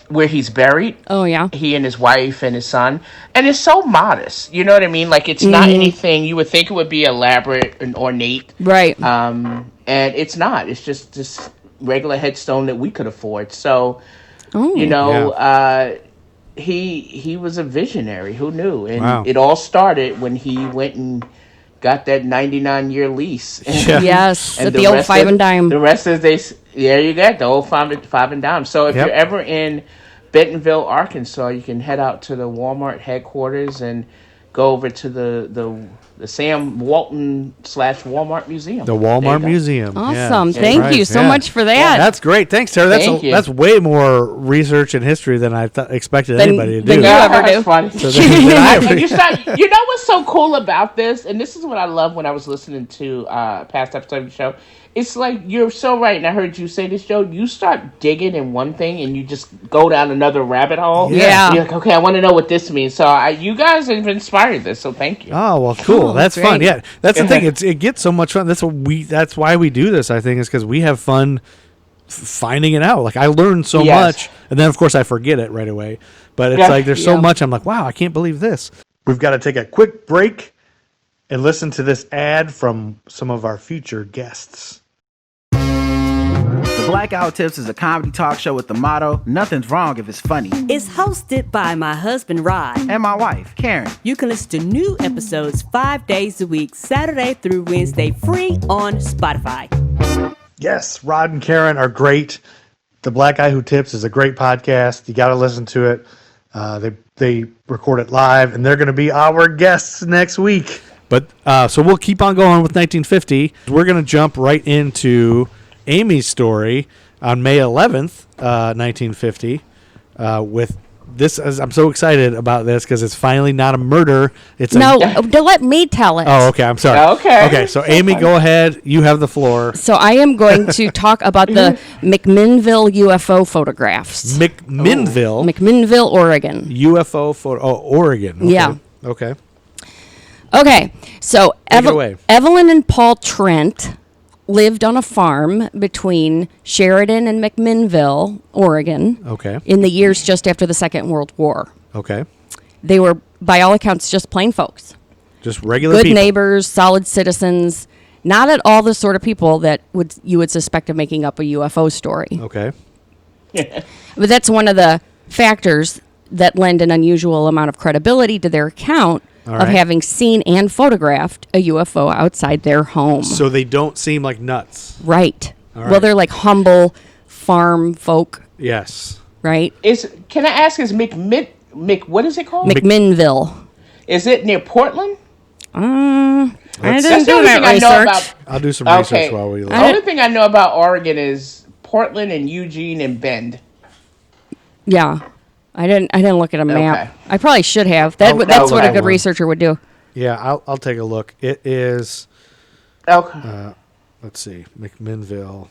E: where he's buried.
C: Oh, yeah.
E: He and his wife and his son. And it's so modest. You know what I mean? Like, it's not anything you would think it would be elaborate and ornate.
C: Right.
E: And it's not. It's just this regular headstone that we could afford. So, he was a visionary. Who knew? And it all started when he went and got that 99-year lease.
C: Yes,
E: And
C: at the old five and dime.
E: The rest is there you go, the old five and dime. So if you're ever in Bentonville, Arkansas, you can head out to the Walmart headquarters and go over to the Sam Walton / Walmart Museum.
D: The Walmart Museum.
C: Awesome.
D: Yeah.
C: Thank
D: Right.
C: you so much for that.
D: Yeah, that's great. Thanks, Tara. That's way more research and history than I expected anybody to do.
C: Than you ever do.
E: That's funny.
D: So then
E: You know what's so cool about this, and this is what I love when I was listening to past episodes of the show. It's like, you're so right, and I heard you say this, Joe. You start digging in one thing, and you just go down another rabbit hole.
C: Yeah.
E: You're like, okay, I want to know what this means. So you guys have inspired this, so thank you.
D: Oh well, cool. That's fun.
C: great.
D: Yeah, that's the thing. It gets so much fun. That's why we do this. I think is because we have fun finding it out. Like, I learned so much, and then of course I forget it right away. But it's like there's so much. I'm like, wow, I can't believe this. We've got to take a quick break and listen to this ad from some of our future guests.
F: The Blackout Tips is a comedy talk show with the motto, nothing's wrong if it's funny.
G: It's hosted by my husband, Rod.
F: And my wife, Karen.
G: You can listen to new episodes 5 days a week, Saturday through Wednesday, free on Spotify.
D: Yes, Rod and Karen are great. The Black Guy Who Tips is a great podcast. You got to listen to it. They record it live, and they're going to be our guests next week. But so we'll keep on going with 1950. We're going to jump right into Amy's story on May 11th, 1950. With this, I'm so excited about this because it's finally not a murder. It's
C: let me tell it.
D: Oh, okay. I'm sorry. Okay. So Amy, go ahead. You have the floor.
C: So I am going to talk about the McMinnville UFO photographs. McMinnville, Oregon.
D: UFO photo. Oh, Oregon. Okay.
C: Yeah.
D: Okay.
C: Okay. So
D: Take it away.
C: Evelyn and Paul Trent lived on a farm between Sheridan and McMinnville, Oregon.
D: Okay.
C: In the years just after the Second World War.
D: Okay.
C: They were, by all accounts, just plain folks.
D: Just regular
C: Good
D: people.
C: neighbors, solid citizens. Not at all the sort of people that you would suspect of making up a UFO story.
D: Okay.
C: But that's one of the factors that lend an unusual amount of credibility to their account, of having seen and photographed a UFO outside their home.
D: So they don't seem like nuts.
C: Right.
D: All
C: Well,
D: right.
C: they're like humble farm folk,
D: Yes.
C: right?
E: Can I ask, is what is it called?
C: McMinnville.
E: Is it near Portland?
C: I
E: That's
C: didn't
E: the
C: do
E: only
C: that
E: thing I know
C: research.
E: about.
D: I'll do some
E: Okay.
D: research while we look.
E: The only thing I know about Oregon is Portland and Eugene and Bend.
C: Yeah. I didn't look at a map.
E: Okay.
C: I probably should have. That's what a good researcher would do.
D: Yeah, I'll take a look. It is,
E: Okay.
D: let's see, McMinnville.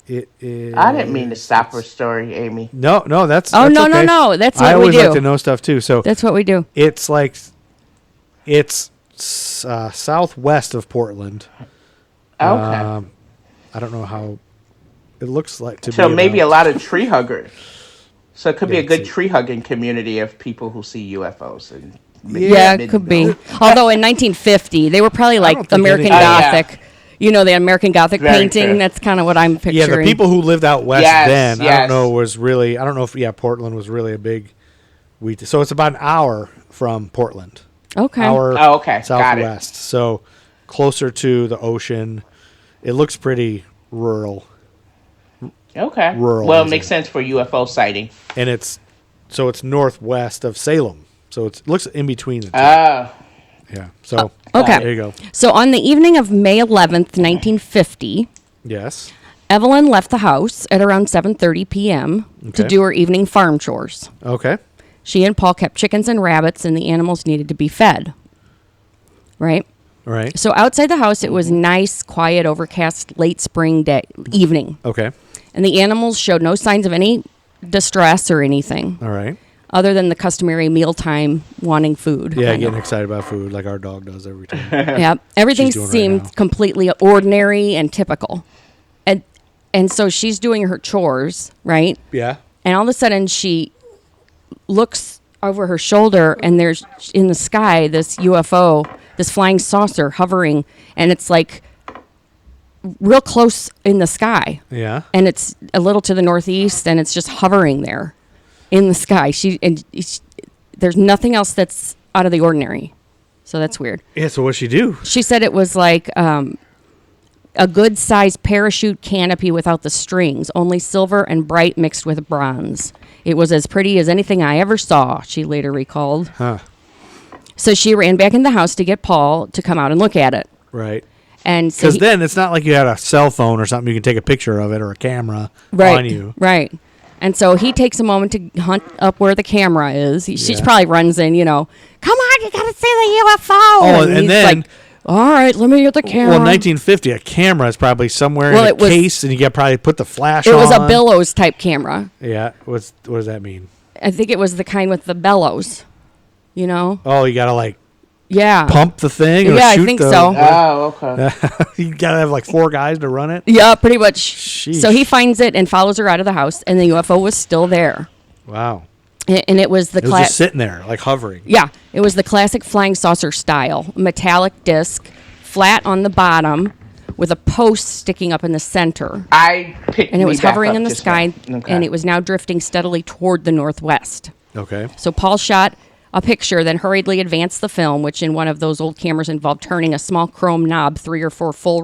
D: It is.
E: I didn't mean to stop her story, Amy.
D: No, that's.
C: Oh,
D: that's
C: no,
D: okay.
C: no. That's what
D: I
C: we
D: always
C: do.
D: like to know stuff too. So
C: That's what we do.
D: it's like, it's southwest of Portland.
E: Okay.
D: I don't know how. It looks like to be.
E: So maybe a
D: about-
E: lot of tree huggers. So it could be
D: Yeah,
E: a good
D: let's see.
E: tree hugging community of people who see UFOs. And
C: Yeah, it could be. Although in 1950, they were probably
D: don't
C: like
D: think
C: American
D: any-
C: Gothic. You know, the American Gothic
E: Very
C: painting.
E: true.
C: That's kind of what I'm picturing.
D: Yeah, the people who lived out west
E: Yes,
D: then, I
E: yes.
D: don't know, was really. I don't know if Portland was really a big. So it's about an hour from Portland.
C: Okay.
D: Hour
E: Oh, okay. Got it.
D: southwest. So closer to the ocean. It looks pretty rural,
E: Okay.
D: Rural,
E: Well, it
D: isn't
E: makes
D: it?
E: sense for UFO sighting.
D: and it's northwest of Salem. So it looks in between the two.
E: Oh.
D: Yeah. So
C: okay.
D: there you go.
C: So on the evening of May 11th, 1950,
D: Yes.
C: Evelyn left the house at around 7:30 p.m. to
D: Okay.
C: do her evening farm chores.
D: Okay.
C: She and Paul kept chickens and rabbits, and the animals needed to be fed. Right?
D: All right.
C: So outside the house, it was nice, quiet, overcast, late spring day evening.
D: Okay.
C: And the animals showed no signs of any distress or anything,
D: All right.
C: other than the customary mealtime wanting food.
D: Yeah,
C: kind
D: getting
C: of.
D: excited about food like our dog does every time.
C: Yep. Everything
D: She's doing right
C: seemed
D: now.
C: completely ordinary and typical. And so she's doing her chores, right?
D: Yeah.
C: And all of a sudden she looks over her shoulder and there's in the sky this UFO, this flying saucer hovering, and it's like real close in the sky.
D: Yeah.
C: And it's a little to the northeast and it's just hovering there in the sky. There's nothing else that's out of the ordinary. So that's weird.
D: Yeah. So what'd she do?
C: She said it was like a good-sized parachute canopy without the strings, only silver and bright mixed with bronze. It was as pretty as anything I ever saw, she later recalled.
D: Huh.
C: So she ran back in the house to get Paul to come out and look at it.
D: Right.
C: And so
D: Because then it's not like you had a cell phone or something you can take a picture of it or a camera
C: right,
D: on you.
C: Right. And so he takes a moment to hunt up where the camera is. She
D: Yeah.
C: probably runs in, come on, you got to see the UFO.
D: Oh, and
C: he's
D: then-
C: like, all right, let me get the camera.
D: Well, in 1950, a camera is probably somewhere
C: Well,
D: in a
C: it was-
D: case, and you got probably put the flash
C: It
D: on.
C: was a bellows type camera.
D: Yeah. What does that mean?
C: I think it was the kind with the bellows,
D: Oh, you got to like
C: Yeah.
D: pump the thing? Or
C: Yeah, I
D: shoot
C: think
D: the,
C: so.
E: Oh, okay.
D: You got to have like 4 guys to run it?
C: Yeah, pretty much.
D: Sheesh.
C: So he finds it and follows her out of the house, and the UFO was still there.
D: Wow.
C: And it was the
D: It was just sitting there, like hovering.
C: Yeah, it was the classic flying saucer style, metallic disc, flat on the bottom, with a post sticking up in the center.
E: I picked
C: And it
E: me
C: was
E: back
C: hovering
E: up
C: in the
E: just
C: sky,
E: now. Okay.
C: and it was now drifting steadily toward the northwest.
D: Okay.
C: So Paul shot a picture, then hurriedly advanced the film, which in one of those old cameras involved turning a small chrome knob 3 or 4 full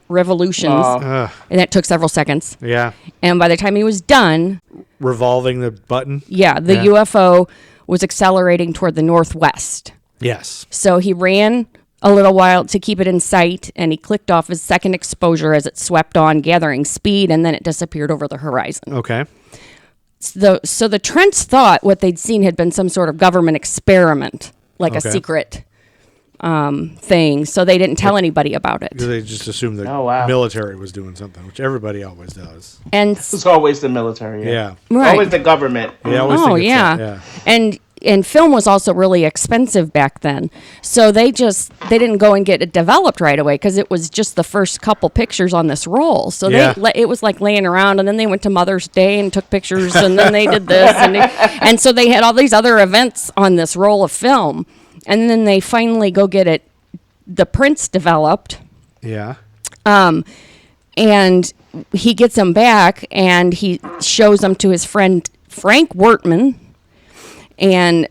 C: revolutions, and that took several seconds.
D: Yeah.
C: And by the time he was done,
D: Revolving the button?
C: yeah, the
D: Yeah.
C: UFO was accelerating toward the northwest.
D: Yes.
C: So he ran a little while to keep it in sight, and he clicked off his second exposure as it swept on, gathering speed, and then it disappeared over the horizon.
D: Okay.
C: So the Trents thought what they'd seen had been some sort of government experiment, like a
D: Okay.
C: secret thing. So they didn't tell anybody about
D: Because
C: it.
D: they just assumed the
E: Oh, wow.
D: military was doing something, which everybody always does.
C: And
E: It's always the military.
D: Yeah.
C: right.
E: Always the government.
D: They always
C: Oh
D: think it's
C: yeah.
D: that,
C: And film was also really expensive back then. So they didn't go and get it developed right away because it was just the first couple pictures on this roll. So
D: Yeah.
C: it was like laying around, and then they went to Mother's Day and took pictures, and then they did this, and so they had all these other events on this roll of film, and then they finally go get the prints developed.
D: Yeah.
C: And he gets them back, and he shows them to his friend Frank Wortman. And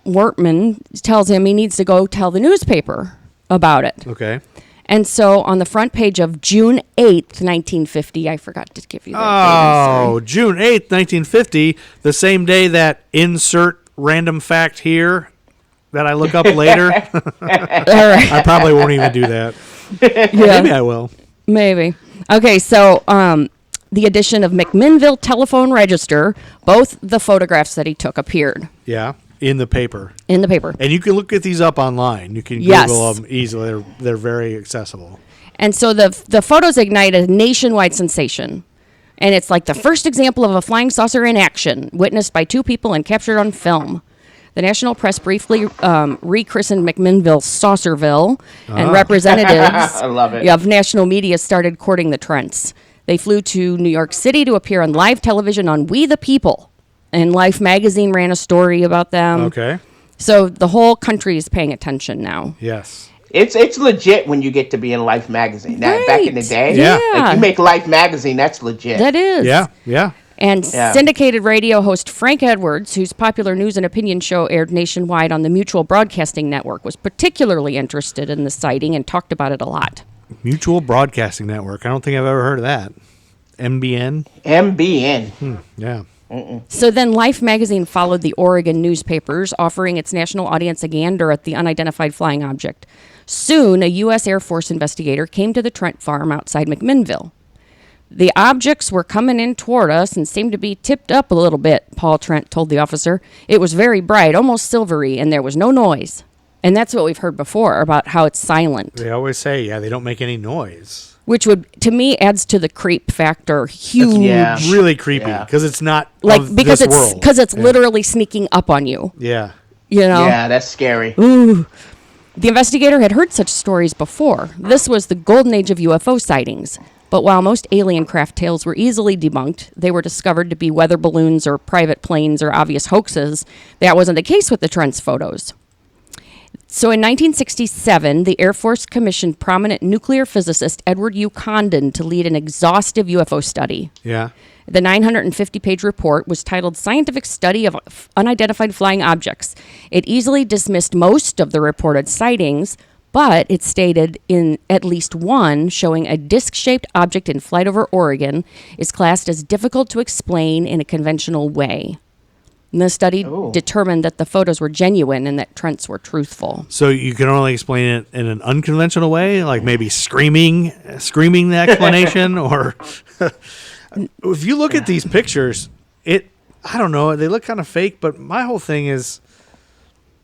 C: Wortman tells him he needs to go tell the newspaper about it.
D: Okay.
C: And so on the front page of June 8th, 1950, I forgot to give you that date, I'm
D: Oh,
C: sorry.
D: June 8th, 1950, the same day that insert random fact here that I look up later.
C: All right.
D: I probably won't even do that.
C: Yeah.
D: Maybe I will.
C: Maybe. Okay, so the edition of McMinnville Telephone Register, both the photographs that he took appeared
D: Yeah, in the paper.
C: in the paper.
D: And you can look at these up online. You can
C: Yes.
D: Google them easily. They're very accessible.
C: And so the photos ignite a nationwide sensation. And it's like the first example of a flying saucer in action, witnessed by 2 people and captured on film. The national press briefly rechristened McMinnville Saucerville, and representatives
E: I love it.
C: of national media started courting the Trents. They flew to New York City to appear on live television on We the People, and Life magazine ran a story about them.
D: Okay.
C: So the whole country is paying attention now.
D: Yes.
E: It's legit when you get to be in Life magazine. Now, back in the
C: Right.
E: day,
D: Yeah.
E: like you make Life magazine, that's legit.
C: That is.
D: Yeah. Yeah.
C: And
E: Yeah.
C: syndicated radio host Frank Edwards, whose popular news and opinion show aired nationwide on the Mutual Broadcasting Network, was particularly interested in the sighting and talked about it a lot.
D: Mutual Broadcasting Network. I don't think I've ever heard of that. MBN.
E: MBN.
D: Yeah.
C: So then Life magazine followed the Oregon newspapers, offering its national audience a gander at the unidentified flying object. Soon, a U.S. Air Force investigator came to the Trent farm outside McMinnville. The objects were coming in toward us and seemed to be tipped up a little bit, Paul Trent told the officer. It was very bright, almost silvery, and there was no noise. And that's what we've heard before about how it's silent,
D: They always say, they don't make any noise.
C: which would, to me, adds to the creep factor. Huge.
E: Yeah.
D: Really creepy
E: Yeah.
D: because it's not
C: Like,
D: of
C: because
D: this
C: it's
D: world.
C: because it's
D: Yeah.
C: literally sneaking up on you.
D: Yeah.
C: You know?
E: Yeah, that's scary.
C: The investigator had heard such stories before. This was the golden age of UFO sightings. But while most alien craft tales were easily debunked, they were discovered to be weather balloons or private planes or obvious hoaxes. That wasn't the case with the Trent's photos. So in 1967, the Air Force commissioned prominent nuclear physicist Edward U. Condon to lead an exhaustive UFO study.
D: Yeah.
C: The 950-page report was titled Scientific Study of Unidentified Flying Objects. It easily dismissed most of the reported sightings, but it stated in at least one showing a disc-shaped object in flight over Oregon is classed as difficult to explain in a conventional way. And the study determined that the photos were genuine and that Trents were truthful.
D: So you can only explain it in an unconventional way, like maybe screaming the explanation, or if you look at these pictures, I don't know, they look kind of fake, but my whole thing is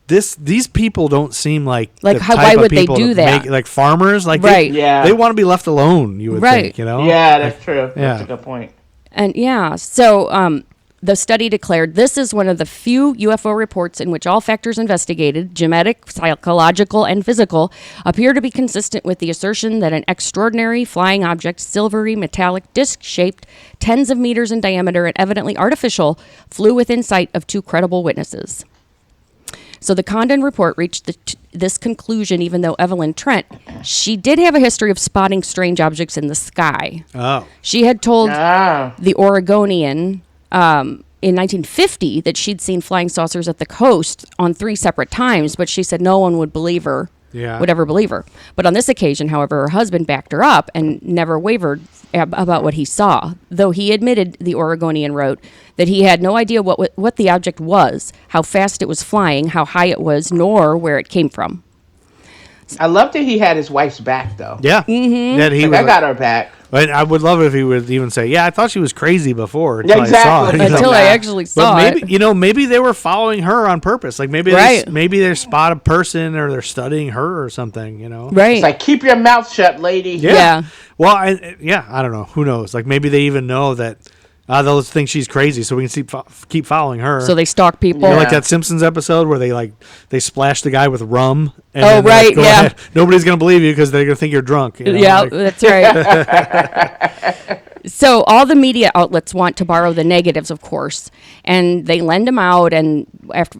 D: these people don't seem like the
C: Like,
D: type
C: why
D: of
C: would they
D: people
C: do that?
D: like farmers, like
C: Right.
E: Yeah.
D: they want to be left alone. You would
C: Right.
D: think, you know?
E: Yeah, that's true.
D: Yeah.
E: That's a good point.
C: And yeah, so the study declared this is one of the few UFO reports in which all factors investigated, genetic, psychological, and physical, appear to be consistent with the assertion that an extraordinary flying object, silvery, metallic, disc-shaped, tens of meters in diameter, and evidently artificial, flew within sight of 2 credible witnesses. So the Condon report reached this conclusion, even though Evelyn Trent, she did have a history of spotting strange objects in the sky.
D: Oh.
C: She had told
E: Ah.
C: the Oregonian in 1950 that she'd seen flying saucers at the coast on 3 separate times, but she said no one would believe her, would ever believe her. But on this occasion, however, her husband backed her up and never wavered about what he saw, though he admitted, the Oregonian wrote, that he had no idea what the object was, how fast it was flying, how high it was, nor where it came from.
E: I love that he had his wife's back, though.
D: Yeah. Mm-hmm. That he
E: Like,
D: was
E: I got her back.
D: But I would love if he would even say, "Yeah, I thought she was crazy before until
E: Exactly.
D: I saw it." you know?
C: Until I actually saw
D: But maybe
C: it.
D: Maybe they were following her on purpose. Like maybe
C: Right.
D: maybe they spot a person or they're studying her or something. You know,
C: Right.
E: It's like, keep your mouth shut, lady.
C: Yeah.
D: Well, I don't know. Who knows? Like maybe they even know that they'll think she's crazy, so we can keep following her.
C: So they stalk people.
D: You know, like
E: Yeah.
D: that Simpsons episode where they splash the guy with rum. And
C: Oh,
D: then they're
C: right,
D: "Go
C: yeah.
D: ahead." Nobody's gonna believe you because they're gonna think you're drunk. You know?
C: Yeah,
D: like-
C: that's right. So all the media outlets want to borrow the negatives, of course, and they lend them out, and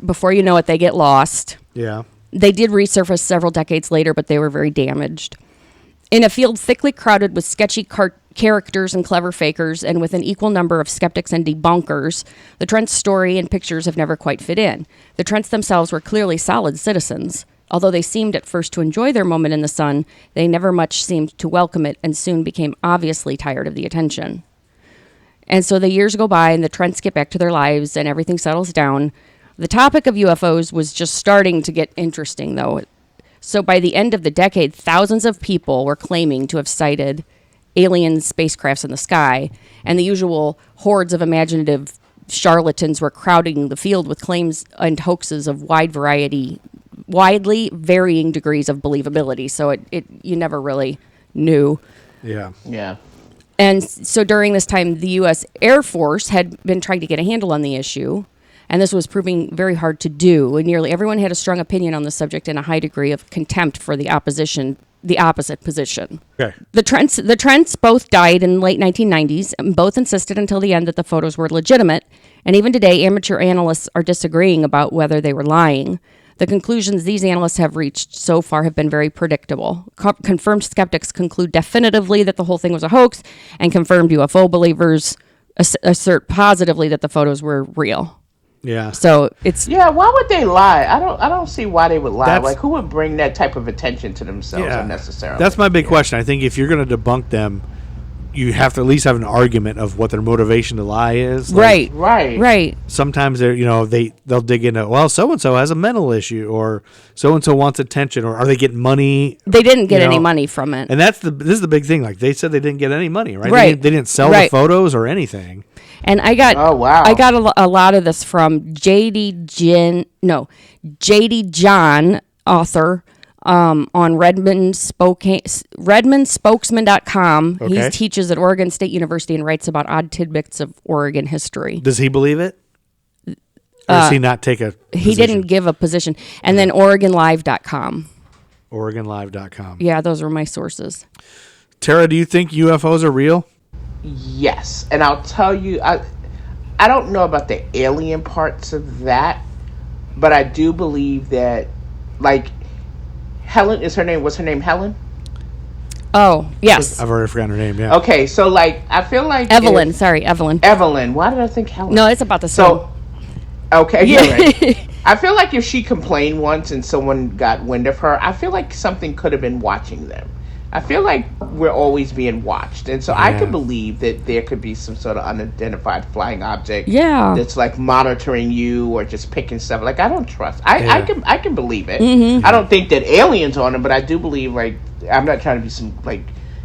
C: before you know it, they get lost.
D: yeah.
C: They did resurface several decades later, but they were very damaged. In a field thickly crowded with sketchy characters and clever fakers, and with an equal number of skeptics and debunkers, the Trent's story and pictures have never quite fit in. The Trents themselves were clearly solid citizens. Although they seemed at first to enjoy their moment in the sun, they never much seemed to welcome it and soon became obviously tired of the attention. And so the years go by and the Trents get back to their lives and everything settles down. The topic of UFOs was just starting to get interesting, though. So by the end of the decade, thousands of people were claiming to have sighted alien spacecrafts in the sky, and the usual hordes of imaginative charlatans were crowding the field with claims and hoaxes of widely varying degrees of believability. So you never really knew.
D: Yeah.
E: Yeah.
C: And so during this time, the U.S. Air Force had been trying to get a handle on the issue, and this was proving very hard to do. And nearly everyone had a strong opinion on the subject and a high degree of contempt for the opposite position.
D: Okay.
C: The Trents both died in the late 1990s, and both insisted until the end that the photos were legitimate. And even today, amateur analysts are disagreeing about whether they were lying. The conclusions these analysts have reached so far have been very predictable. Confirmed skeptics conclude definitively that the whole thing was a hoax, and confirmed UFO believers assert positively that the photos were real.
D: Yeah.
C: So it's
E: Yeah, why would they lie? I don't see why they would lie.
D: That's-
E: Like, who would bring that type of attention to themselves unnecessarily?
D: That's my big question. I think if you're going to debunk them, you have to at least have an argument of what their motivation to lie is. Like,
E: Right.
D: sometimes they'll dig into, well, so and so has a mental issue, or so and so wants attention, or are they getting money?
C: they didn't get any money from it.
D: And this is the big thing. Like, they said they didn't get any money, right?
C: Right.
D: They didn't sell the
C: Right.
D: photos or anything.
C: And I got
E: Oh, wow.
C: I got a lot of this from JD John, author, on redmondspokesman.com.
D: Okay.
C: He teaches at Oregon State University and writes about odd tidbits of Oregon history.
D: Does he believe it? Or does he not take a
C: He
D: position?
C: didn't give a position. And then OregonLive.com.
D: OregonLive.com.
C: Yeah, those are my sources.
D: Tara, do you think UFOs are real?
E: Yes, and I'll tell you, I don't know about the alien parts of that, but I do believe that, like, Helen is her name. What's her name? Helen?
C: Oh, yes.
D: I've already forgotten her name, yeah.
E: Okay, so, like, I feel like...
C: Evelyn. Sorry, Evelyn.
E: Evelyn. Why did I think Helen?
C: No, it's about the same.
E: So, okay, you're right. I feel like if she complained once and someone got wind of her, I feel like something could have been watching them. I feel like we're always being watched, and so I could believe that there could be some sort of unidentified flying object that's like monitoring you or just picking stuff. Like, I don't trust. I can believe it.
C: Mm-hmm.
E: I don't think that aliens on them, but I do believe, like, I'm not trying to be some like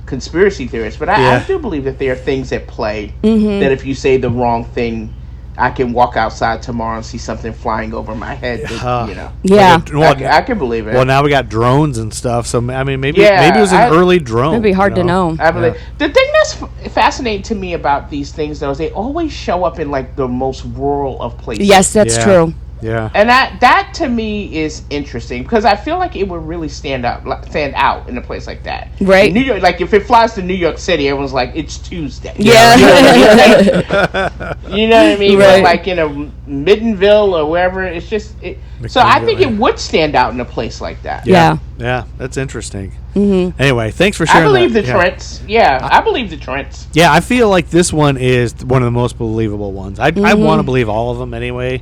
E: conspiracy theorist, but I do believe that there are things at play that if you say the wrong thing, I can walk outside tomorrow and see something flying over my head. That, you know,
C: Yeah.
E: I can believe it.
D: Well, now we got drones and stuff, so I mean, maybe it was an early drone.
C: It'd be hard to know.
E: I believe the thing that's fascinating to me about these things, though, is they always show up in like the most rural of places.
C: Yes, that's true.
D: Yeah.
E: And that to me is interesting because I feel like it would really stand out in a place like that.
C: Right.
E: In New York, like if it flies to New York City, everyone's like, it's Tuesday.
C: Yeah.
E: You know what I mean?
C: Right.
E: But like in a McMinnville or wherever, it's just. So I think it would stand out in a place like that.
C: Yeah.
D: Yeah, that's interesting. Mm-hmm. Anyway, thanks for
E: I
D: sharing
E: believe
D: that.
E: the Trents. Yeah, I believe the Trents.
D: Yeah, I feel like this one is one of the most believable ones. I want to believe all of them anyway.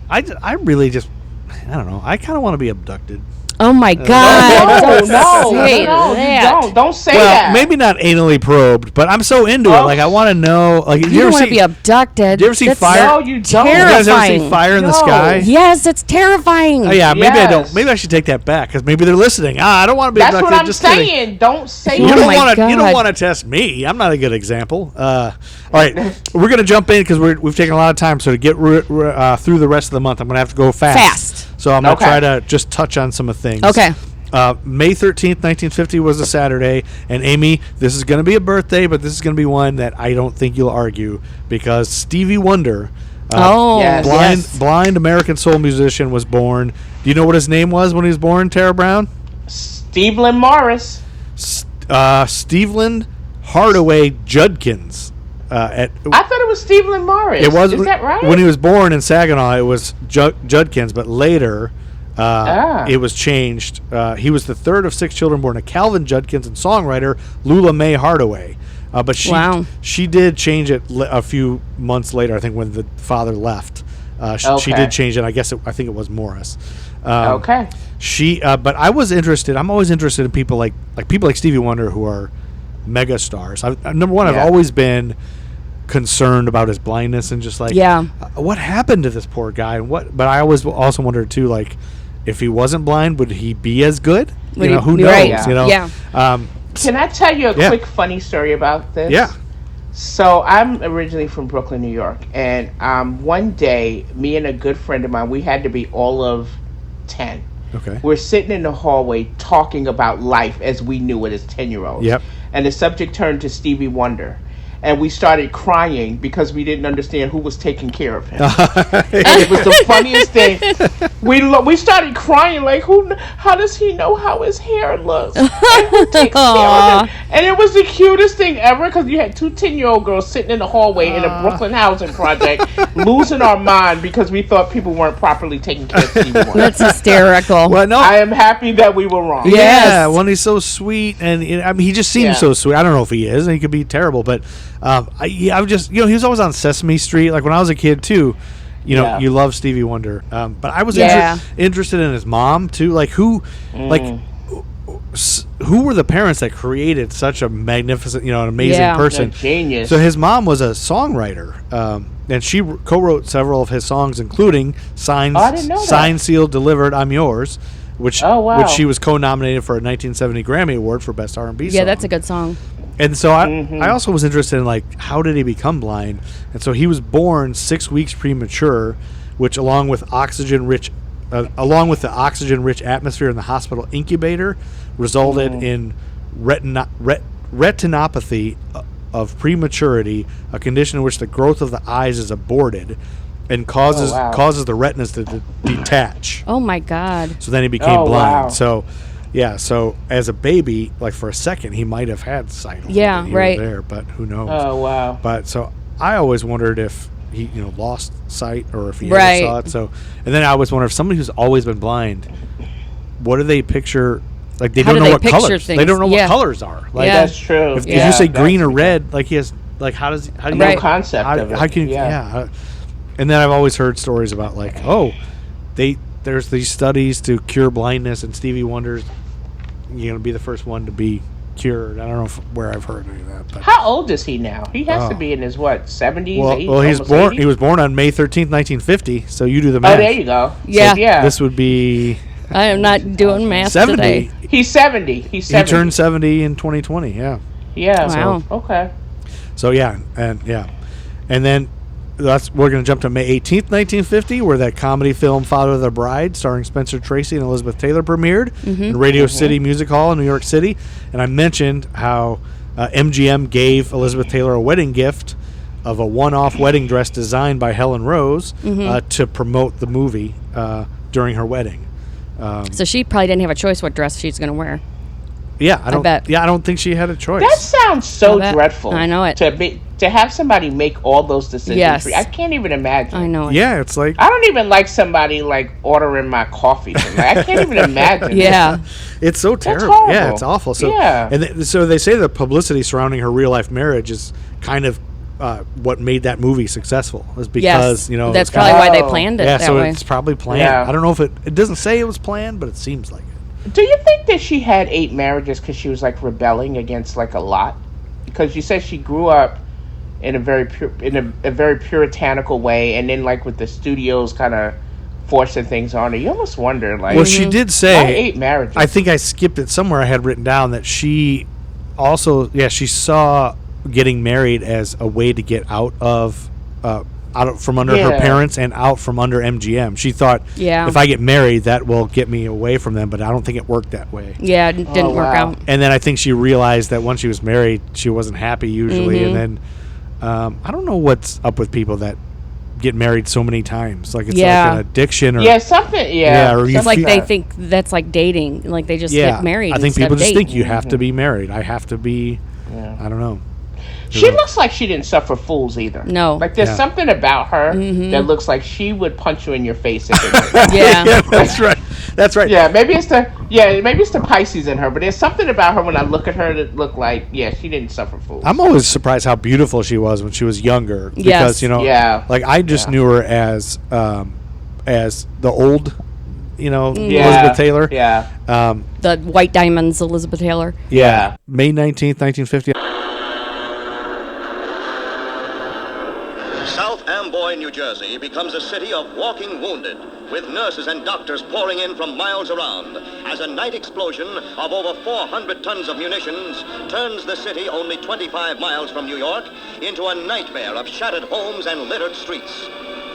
D: I really just, I don't know. I kind of want to be abducted.
C: Oh my God!
E: No,
C: say
E: you
C: that.
E: don't say
D: Well,
E: that.
D: maybe not anally probed, but I'm so into it. Like, I want to know. Like,
C: You don't want to be abducted.
D: Do you ever see
C: That's
D: fire?
E: No, you don't.
D: You guys ever see
C: terrifying.
D: fire in the
E: No.
D: sky?
C: Yes, it's terrifying.
D: Oh, yeah, maybe I don't.
E: Yes.
D: Maybe I should take that back because maybe they're listening. I don't want to be
E: That's
D: abducted.
E: what I'm
D: just
E: saying.
D: kidding.
E: Don't say
D: You
C: Oh
D: don't
C: my
D: want to. You don't
C: God.
D: want to test me. I'm not a good example. All right, we're gonna jump in because we've taken a lot of time. So to get through the rest of the month, I'm gonna have to go fast. So I'm gonna try to just touch on some of things.
C: Okay.
D: May 13th, 1950 was a Saturday, and Amy, this is going to be a birthday, but this is going to be one that I don't think you'll argue because Stevie Wonder,
E: Yes.
D: blind American soul musician, was born. Do you know what his name was when he was born, Tara Brown?
E: Steveland Morris.
D: Steveland Hardaway Judkins.
E: I thought it was Steveland Morris.
D: It was.
E: Is that right?
D: When he was born in Saginaw, it was Judkins, but later it was changed. He was the third of 6 children born to Calvin Judkins and songwriter Lula Mae Hardaway. But she did change it a few months later. I think when the father left, she did change it. I think it was Morris.
E: Okay.
D: But I was interested. I'm always interested in people like people like Stevie Wonder who are mega stars. Number one, I've always been concerned about his blindness and just like, what happened to this poor guy? But I always also wondered too, like, if he wasn't blind, would he be as good? Who knows?
C: Right.
D: You know.
C: Yeah.
E: Can I tell you a quick funny story about this?
D: Yeah.
E: So I'm originally from Brooklyn, New York, and one day, me and a good friend of mine, we had to be all of 10.
D: Okay.
E: We're sitting in the hallway talking about life as we knew it as 10-year-olds.
D: Yep.
E: And the subject turned to Stevie Wonder. And we started crying because we didn't understand who was taking care of him. And it was the funniest thing. We started crying like, how does he know how his hair looks? And who takes care of him? And it was the cutest thing ever because you had two 10-year-old girls sitting in the hallway in a Brooklyn housing project losing our mind because we thought people weren't properly taking care of Stevie Wonder.
C: That's hysterical.
D: Well, no.
E: I am happy that we were wrong.
D: Yeah, when he's so sweet, and he just seems so sweet. I don't know if he is, and he could be terrible, but I just, he was always on Sesame Street. Like when I was a kid too, you love Stevie Wonder. But I was interested in his mom too. Like who were the parents that created such a magnificent, an amazing person?
E: Genius.
D: So his mom was a songwriter, and she co-wrote several of his songs, including Signed, Sealed, Delivered, I'm Yours, which she was co-nominated for a 1970 Grammy Award for Best R&B song.
C: Yeah, that's a good song.
D: And so I also was interested in, like, how did he become blind? And so he was born 6 weeks premature, which along with the oxygen-rich atmosphere in the hospital incubator resulted in retinopathy of prematurity, a condition in which the growth of the eyes is aborted and causes the retinas to detach.
C: Oh, my God.
D: So then he became blind.
E: Wow.
D: So as a baby, like for a second, he might have had sight.
C: Right.
D: But who knows?
E: Oh, wow.
D: But so I always wondered if he, lost sight or if he ever saw it. So, and then I always wonder if somebody who's always been blind, what do they picture? Like they don't know what colors. They don't know what colors are. Like
E: that's true.
D: If you say green or red, like he has, like how do you
E: no concept of it?
D: How can you? And then I've always heard stories about like, there's these studies to cure blindness, and Stevie Wonder's going to be the first one to be cured. I don't know where I've heard any of that. But
E: how old is he now? He has to be in his 70s, 80s?
D: Well, he's born.
E: 80s?
D: He was born on May 13th, 1950. So you do the math.
E: Oh, there you go.
C: Yeah.
E: So,
D: this would be.
C: I am not doing math
D: 70.
C: today.
E: He's 70. He
D: turned 70 in 2020. Yeah.
E: Yeah.
C: Wow.
E: Okay.
D: So and then we're going to jump to May 18th, 1950, where that comedy film Father of the Bride, starring Spencer Tracy and Elizabeth Taylor, premiered in Radio City Music Hall in New York City. And I mentioned how MGM gave Elizabeth Taylor a wedding gift of a one-off wedding dress designed by Helen Rose to promote the movie during her wedding.
C: So she probably didn't have a choice what dress she's going to wear.
D: Yeah, I
C: bet.
D: Yeah, I don't think she had a choice.
E: That sounds so dreadful.
C: I know it.
E: To have somebody make all those decisions.
C: Yes.
E: I can't even imagine.
C: I know it.
D: Yeah, it's like
E: I don't even like somebody like ordering my coffee. I can't even imagine.
C: Yeah.
D: It's so terrible.
E: Horrible.
D: Yeah, it's awful. So so they say the publicity surrounding her real life marriage is kind of what made that movie successful. Is because
C: that's probably why they planned it.
D: Yeah,
C: that
D: so
C: way.
D: it's probably planned.
E: Yeah.
D: I don't know if it doesn't say it was planned, but it seems like it.
E: Do you think that she had 8 marriages because she was like rebelling against like a lot? Because you said she grew up in a very very puritanical way, and then like with the studios kind of forcing things on her, you almost wonder like.
D: Well, she did say
E: why 8 marriages.
D: I think I skipped it somewhere. I had written down that she also she saw getting married as a way to get out from under her parents and out from under MGM. She thought, if I get married, that will get me away from them, but I don't think it worked that way.
C: Yeah, it didn't work out.
D: And then I think she realized that once she was married, she wasn't happy usually, and then I don't know what's up with people that get married so many times. Like it's like an addiction or
E: something.
D: or
C: it's like they think that's like dating. Like they just get married.
D: I think people just
C: date.
D: think you have to be married. I have to be. I don't know.
E: She looks like she didn't suffer fools either.
C: No.
E: Like there's something about her that looks like she would punch you in your face.
C: Yeah,
D: that's right. That's right.
E: maybe it's the Pisces in her, but there's something about her when I look at her that look like she didn't suffer fools.
D: I'm always surprised how beautiful she was when she was younger.
C: Yes.
D: Because like I just knew her as the old, Elizabeth Taylor.
E: Yeah.
C: The White Diamonds, Elizabeth Taylor.
D: Yeah. May 19th, 1950.
H: South Amboy, New Jersey becomes a city of walking wounded, with nurses and doctors pouring in from miles around, as a night explosion of over 400 tons of munitions turns the city, only 25 miles from New York, into a nightmare of shattered homes and littered streets.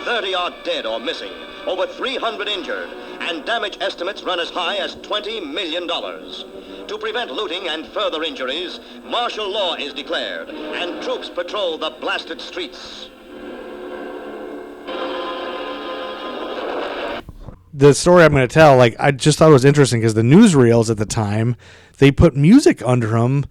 H: 30 are dead or missing, over 300 injured, and damage estimates run as high as $20 million. To prevent looting and further injuries, martial law is declared, and troops patrol the blasted streets.
D: The story I'm going to tell, I just thought it was interesting because the newsreels at the time, they put music under them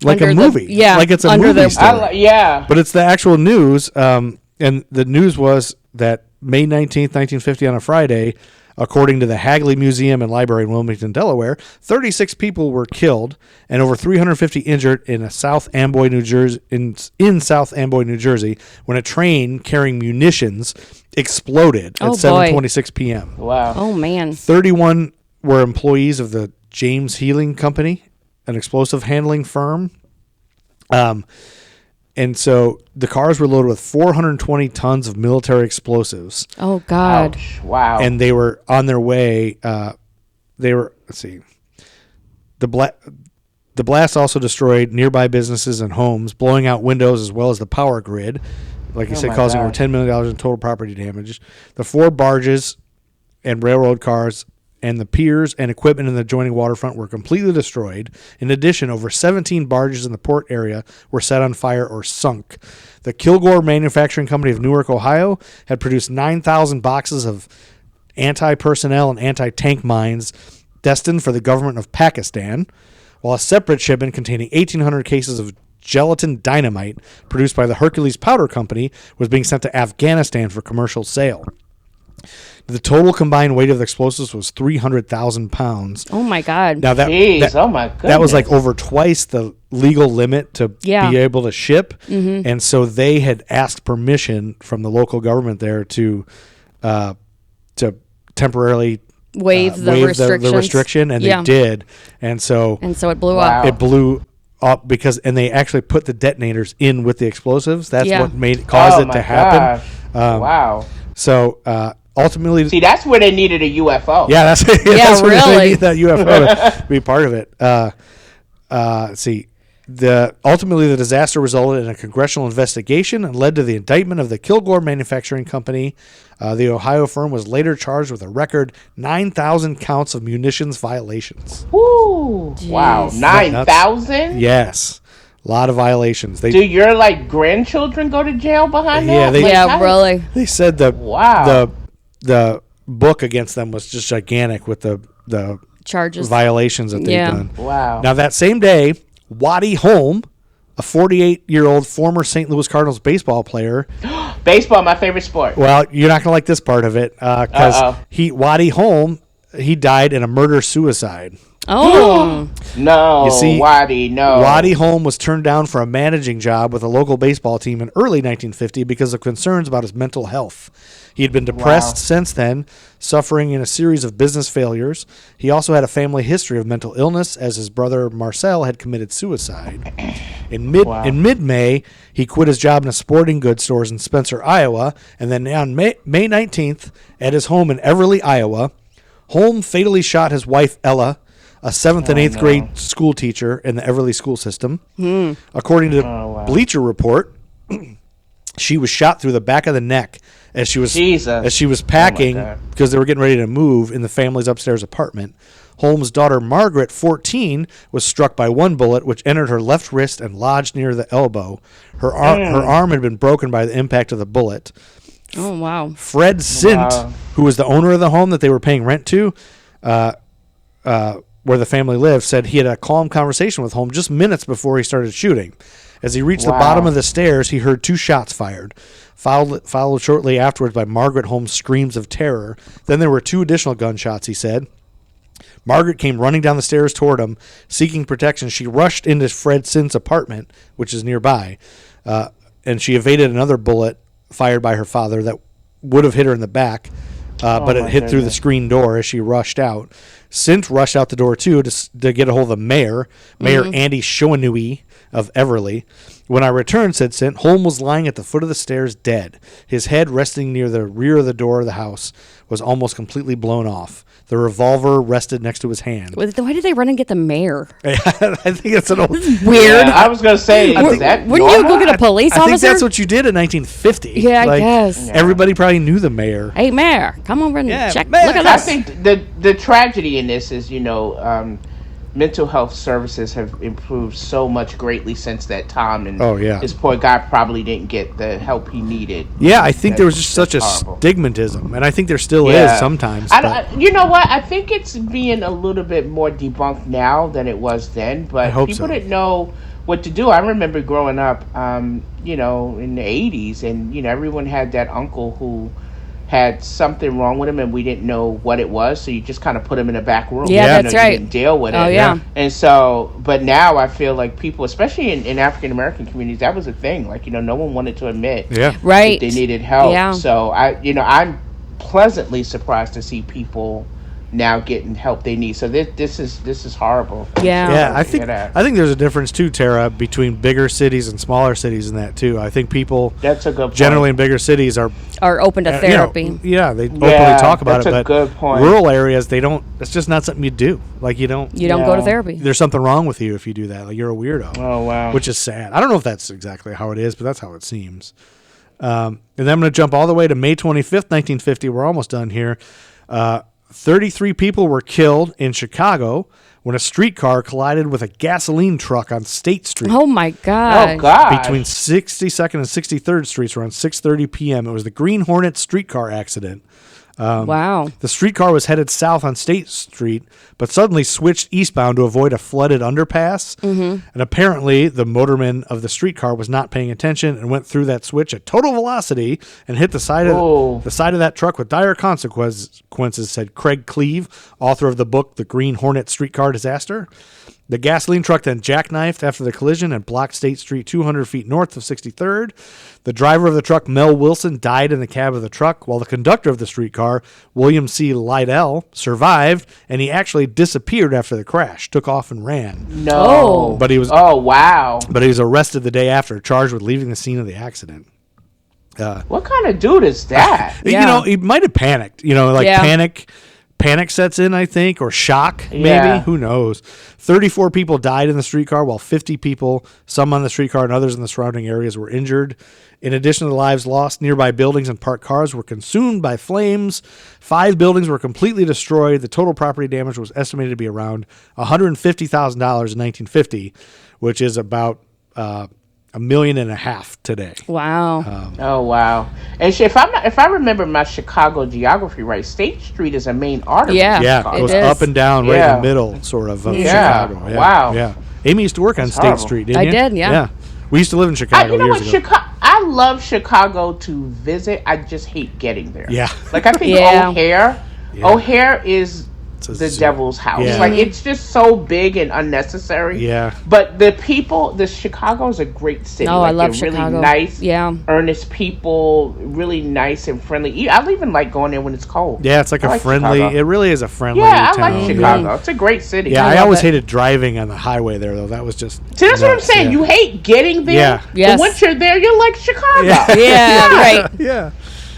D: like
C: Under
D: a movie. Like it's a
C: under
D: movie
C: the-
D: story. But it's the actual news, and the news was that May 19th, 1950 on a Friday, according to the Hagley Museum and Library in Wilmington, Delaware, 36 people were killed and over 350 injured in South Amboy, New Jersey, in South Amboy, New Jersey, when a train carrying munitions exploded at 7:26 p.m.
E: Wow.
C: Oh, man.
D: 31 were employees of the James Healing Company, an explosive handling firm. And so the cars were loaded with 420 tons of military explosives.
C: Oh, God.
E: Ouch. Wow.
D: And they were on their way. Let's see. The blast also destroyed nearby businesses and homes, blowing out windows as well as the power grid. Like you said, causing over $10 million in total property damage. The 4 barges and railroad cars and the piers and equipment in the adjoining waterfront were completely destroyed. In addition, over 17 barges in the port area were set on fire or sunk. The Kilgore Manufacturing Company of Newark, Ohio, had produced 9,000 boxes of anti-personnel and anti-tank mines destined for the government of Pakistan, while a separate shipment containing 1,800 cases of gelatin dynamite produced by the Hercules Powder Company was being sent to Afghanistan for commercial sale. The total combined weight of the explosives was 300,000 pounds.
C: Oh, my God.
D: Now
E: oh my goodness.
D: that was like over twice the legal limit to be able to ship. Mm-hmm. And so they had asked permission from the local government there to temporarily
C: Waive the
D: restriction, and they did. And so
C: it blew up.
D: It blew up they actually put the detonators in with the explosives. That's what caused it to happen.
E: Wow.
D: So ultimately,
E: see, that's where they needed a UFO.
D: Yeah, that's where
C: really.
D: they need that UFO to be part of it. Let's see. Ultimately, the disaster resulted in a congressional investigation and led to the indictment of the Kilgore Manufacturing Company. The Ohio firm was later charged with a record 9,000 counts of munitions violations.
E: Woo! Wow, 9,000?
D: Yes, a lot of violations.
E: Do your grandchildren go to jail behind that?
C: Really.
D: They said the book against them was just gigantic with the
C: charges,
D: violations that they've done.
E: Wow.
D: Now that same day, Waddy Holm, a 48-year-old former St. Louis Cardinals baseball player.
E: Baseball, my favorite sport.
D: Well, you're not going to like this part of it because Waddy Holm, he died in a murder-suicide.
C: Oh.
E: No,
D: you see,
E: Waddy, no.
D: Waddy Holm was turned down for a managing job with a local baseball team in early 1950 because of concerns about his mental health. He had been depressed since then, suffering in a series of business failures. He also had a family history of mental illness, as his brother Marcel had committed suicide. In mid-May, he quit his job in a sporting goods store in Spencer, Iowa, and then on May 19th, at his home in Everly, Iowa, Holm fatally shot his wife Ella, a 7th and 8th grade school teacher in the Everly school system. According to the Bleacher Report, she was shot through the back of the neck as she was packing because they were getting ready to move in the family's upstairs apartment. Holmes' daughter Margaret, 14, was struck by one bullet, which entered her left wrist and lodged near the elbow. Her arm had been broken by the impact of the bullet.
C: Oh, wow.
D: Fred Sint, who was the owner of the home that they were paying rent to, where the family lived, said he had a calm conversation with Holmes just minutes before he started shooting. As he reached the bottom of the stairs, he heard 2 shots fired, followed shortly afterwards by Margaret Holmes' screams of terror. Then there were 2 additional gunshots, he said. Margaret came running down the stairs toward him, seeking protection. She rushed into Fred Sint's apartment, which is nearby, and she evaded another bullet fired by her father that would have hit her in the back, but it hit through the screen door as she rushed out. Sint rushed out the door, too, to get a hold of the Mayor Andy Shoanui of Everly. When I returned, said Sint, Holm was lying at the foot of the stairs dead. His head, resting near the rear of the door of the house, was almost completely blown off. The revolver rested next to his hand.
C: Why did they run and get the mayor?
D: I think it's an old...
C: Weird.
E: Yeah, I was going to say, is that
C: wouldn't you go get a police officer?
D: I think that's what you did in 1950.
C: Yeah, I guess.
D: Everybody probably knew the mayor.
C: Hey, mayor, come over and check.
D: Mayor.
C: Look at
E: I
C: this.
E: think the tragedy in this is, mental health services have improved so much greatly since that time, and this poor guy probably didn't get the help he needed.
D: Yeah, I think there was just such a stigmatism, and I think there still is sometimes.
E: You know what? I think it's being a little bit more debunked now than it was then, but people didn't know what to do. I remember growing up, in the 80s, and, everyone had that uncle who had something wrong with him and we didn't know what it was, so you just kind of put him in a back room.
C: Yeah, that's right.
E: You didn't deal with it.
C: Oh, yeah.
E: And so, but now I feel like people, especially in African American communities, that was a thing. Like, no one wanted to admit that they needed help.
C: Yeah.
E: So I'm pleasantly surprised to see people now getting help they need. So this is horrible.
C: Yeah.
D: I think there's a difference too, Tara, between bigger cities and smaller cities in that too. I think people generally in bigger cities are
C: open to therapy.
D: They openly talk about it, but
E: good point.
D: Rural areas they don't. It's just not something you do. Like you don't
C: go to therapy.
D: There's something wrong with you if you do that. Like you're a weirdo.
E: Oh wow.
D: Which is sad. I don't know if that's exactly how it is, but that's how it seems. And then I'm going to jump all the way to May 25th, 1950. We're almost done here. 33 people were killed in Chicago when a streetcar collided with a gasoline truck on State Street.
C: Oh, my God.
E: Oh, God.
D: Between 62nd and 63rd Streets around 6:30 p.m. It was the Green Hornet streetcar accident.
C: Wow.
D: The streetcar was headed south on State Street, but suddenly switched eastbound to avoid a flooded underpass. Mm-hmm. And apparently, the motorman of the streetcar was not paying attention and went through that switch at total velocity and hit the side of that truck with dire consequences, said Craig Cleve, author of the book The Green Hornet Streetcar Disaster. The gasoline truck then jackknifed after the collision and blocked State Street 200 feet north of 63rd. The driver of the truck, Mel Wilson, died in the cab of the truck, while the conductor of the streetcar, William C. Lydell, survived, and he actually disappeared after the crash, took off and ran.
E: No.
D: But he was
E: wow.
D: But he was arrested the day after, charged with leaving the scene of the accident.
E: What kind of dude is that?
D: He might have panicked. Panic sets in, I think, or shock, maybe.
E: Yeah.
D: Who knows? 34 people died in the streetcar, while 50 people, some on the streetcar and others in the surrounding areas, were injured. In addition to the lives lost, nearby buildings and parked cars were consumed by flames. 5 buildings were completely destroyed. The total property damage was estimated to be around $150,000 in 1950, which is about $1.5 million today.
C: Wow.
E: Oh wow! And if I remember my Chicago geography right, State Street is a main artery.
C: Yeah,
D: it goes up and down right in the middle, sort of Chicago. Yeah.
E: Wow.
D: Yeah. Amy used to work on State Street, didn't you?
C: I did. Yeah.
D: We used to live in Chicago years ago.
E: I love Chicago to visit. I just hate getting there.
D: Yeah.
E: Like I think O'Hare is the devil's house.
D: Yeah.
E: Like it's just so big and unnecessary.
D: Yeah.
E: But Chicago is a great city.
C: No, I love
E: Chicago.
C: Chicago.
E: Really nice,
C: earnest
E: people, really nice and friendly. I even like going there when it's cold.
D: Yeah, it's like a friendly.
E: Chicago.
D: It really is a friendly.
E: Yeah,
D: town.
E: I like Chicago. It's a great city.
D: Yeah, I always hated driving on the highway there, though. That was just.
E: See, that's what I'm saying.
D: Yeah.
E: You hate getting there.
D: Yeah.
E: But once you're there, you're like Chicago.
C: Yeah, right.
D: Yeah.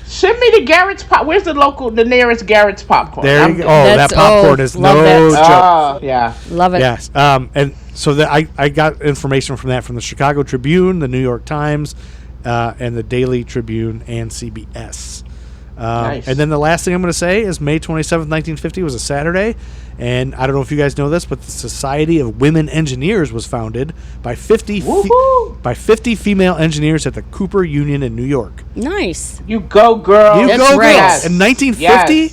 E: Send me to Garrett's Pop. Where's the nearest Garrett's popcorn?
D: There you go. That popcorn is no joke.
E: Oh, yeah.
C: Love it.
D: Yes. And so I got information from the Chicago Tribune, the New York Times, and the Daily Tribune and CBS.
E: Nice.
D: And then the last thing I'm going to say is May 27th, 1950 was a Saturday. And I don't know if you guys know this, but the Society of Women Engineers was founded by 50 female engineers at the Cooper Union in New York.
C: Nice.
E: You go, girl.
C: That's
D: girls.
C: right.
D: In 1950,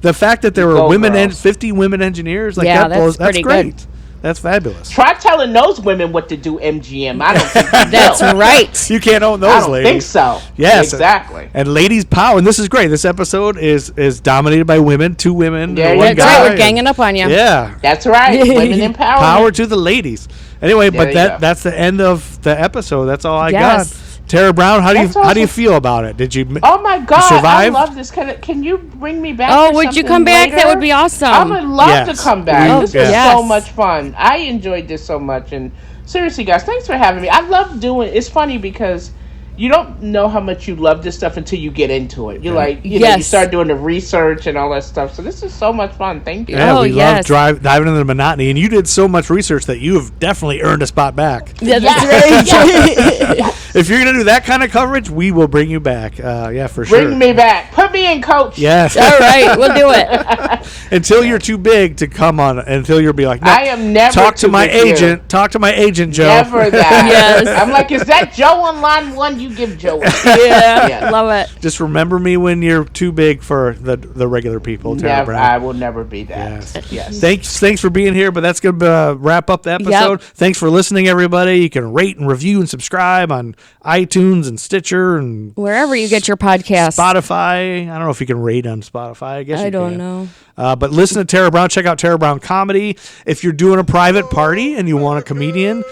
D: the fact that there were 50 women engineers, that's great. That's fabulous.
E: Try telling those women what to do, MGM. I don't think you
C: That's
E: will.
C: right.
D: You can't own those
E: I don't
D: ladies.
E: think so.
D: Yes,
E: Exactly.
D: And ladies power, and this is great. This episode is dominated by women, 2 women,
E: Yeah,
D: and 1
C: That's
D: guy.
C: right. We're ganging up on you.
D: Yeah,
E: That's right. Women empowerment.
D: power to the ladies. Anyway,
E: There
D: but
E: you go.
D: that's the end of the episode. That's all I
C: Yes.
D: got. Tara Brown, how do
E: That's
D: you
E: awesome.
D: feel about it? Did you?
E: Oh my God!
D: survive?
E: I love this. Can you bring me back?
C: Oh,
E: for
C: would you
E: something
C: come back?
E: later?
C: That would be awesome.
E: I would love
D: Yes.
E: to come back.
D: Oh,
E: This was
C: yes.
E: so much fun. I enjoyed this so much, and seriously, guys, thanks for having me. I love doing. It's funny because you don't know how much you love this stuff until you get into it. You're like, you know, you
C: Yes.
E: start doing the research and all that stuff. So this is so much fun. Thank you.
D: Yeah,
C: Oh,
D: we
C: yes.
D: love diving into the monotony, and you did so much research that you have definitely earned a spot back.
C: Yeah, that's
E: Yes.
C: right.
D: If you're gonna do that kind of coverage, we will bring you back. Yeah, for sure.
E: Bring me back. Put me in, coach.
D: Yes.
C: All right, we'll do it.
D: Until you're too big to come on. Until you'll be like, no,
E: I am never
D: talk to
E: too
D: my
E: big for you.
D: agent. Talk to my agent, Joe.
E: Never that.
C: Yes.
E: I'm like, is that Joe on line 1? You give Joe one.
C: Yeah,
E: Yeah.
C: love it.
D: Just remember me when you're too big for the regular people. Tara
E: Never,
D: Brown.
E: I will never be that.
D: Yes.
E: Yes.
D: Thanks for being here, but that's going to wrap up the episode. Thanks for listening, everybody. You can rate and review and subscribe on iTunes and Stitcher and
C: Wherever you get your podcast.
D: Spotify. I don't know if you can rate on Spotify. I guess
C: I
D: you
C: don't
D: can.
C: know.
D: But listen to Tara Brown. Check out Tara Brown Comedy. If you're doing a private party and you want a comedian,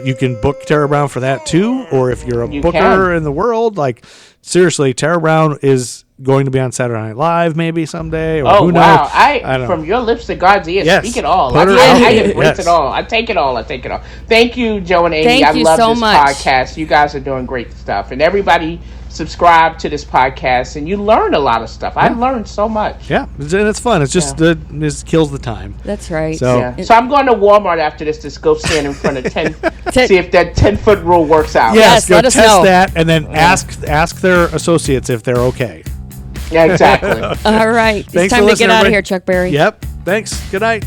D: you can book Tara Brown for that too. Or if you're a
E: You
D: booker
E: can.
D: in the world, like seriously, Tara Brown is going to be on Saturday Night Live maybe someday. Or
E: Oh,
D: who
E: wow.
D: knows? I don't know.
E: From your lips to God's ears,
D: Yes.
E: speak it all.
D: Put her out
E: I
D: there.
E: embrace
D: Yes.
E: it all. I take it all. I take it all. Thank you, Joe and Amy.
C: Thank
E: I
C: you
E: love
C: so
E: this
C: much.
E: podcast. You guys are doing great stuff. And everybody subscribe to this podcast, and you learn a lot of stuff. I learned so much.
D: Yeah, and it's fun. It's just it kills the time.
C: That's right.
D: So-
E: Yeah. So I'm going to Walmart after this to go stand in front of 10, see if that 10-foot rule works out.
C: Yes,
D: go
C: let us
D: test
C: know.
D: that and then ask their associates if they're okay.
E: Yeah, exactly.
C: All right. It's
D: Thanks
C: time
D: for
C: to get
D: listening,
C: out of
D: everybody.
C: here, Chuck Berry.
D: Yep. Thanks. Good night.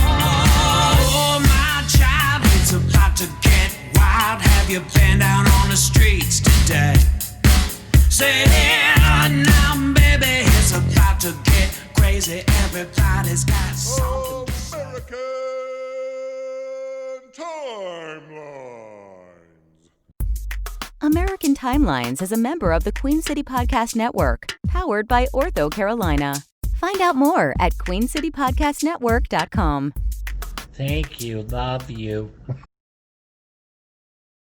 B: Oh, my child, it's about to get wild. Have you been down on the streets today? Say, yeah, now, baby, it's about to get crazy. Everybody's got something to say.
A: American Timelines is a member of the Queen City Podcast Network, powered by Ortho Carolina. Find out more at queencitypodcastnetwork.com.
I: Thank you. Love you.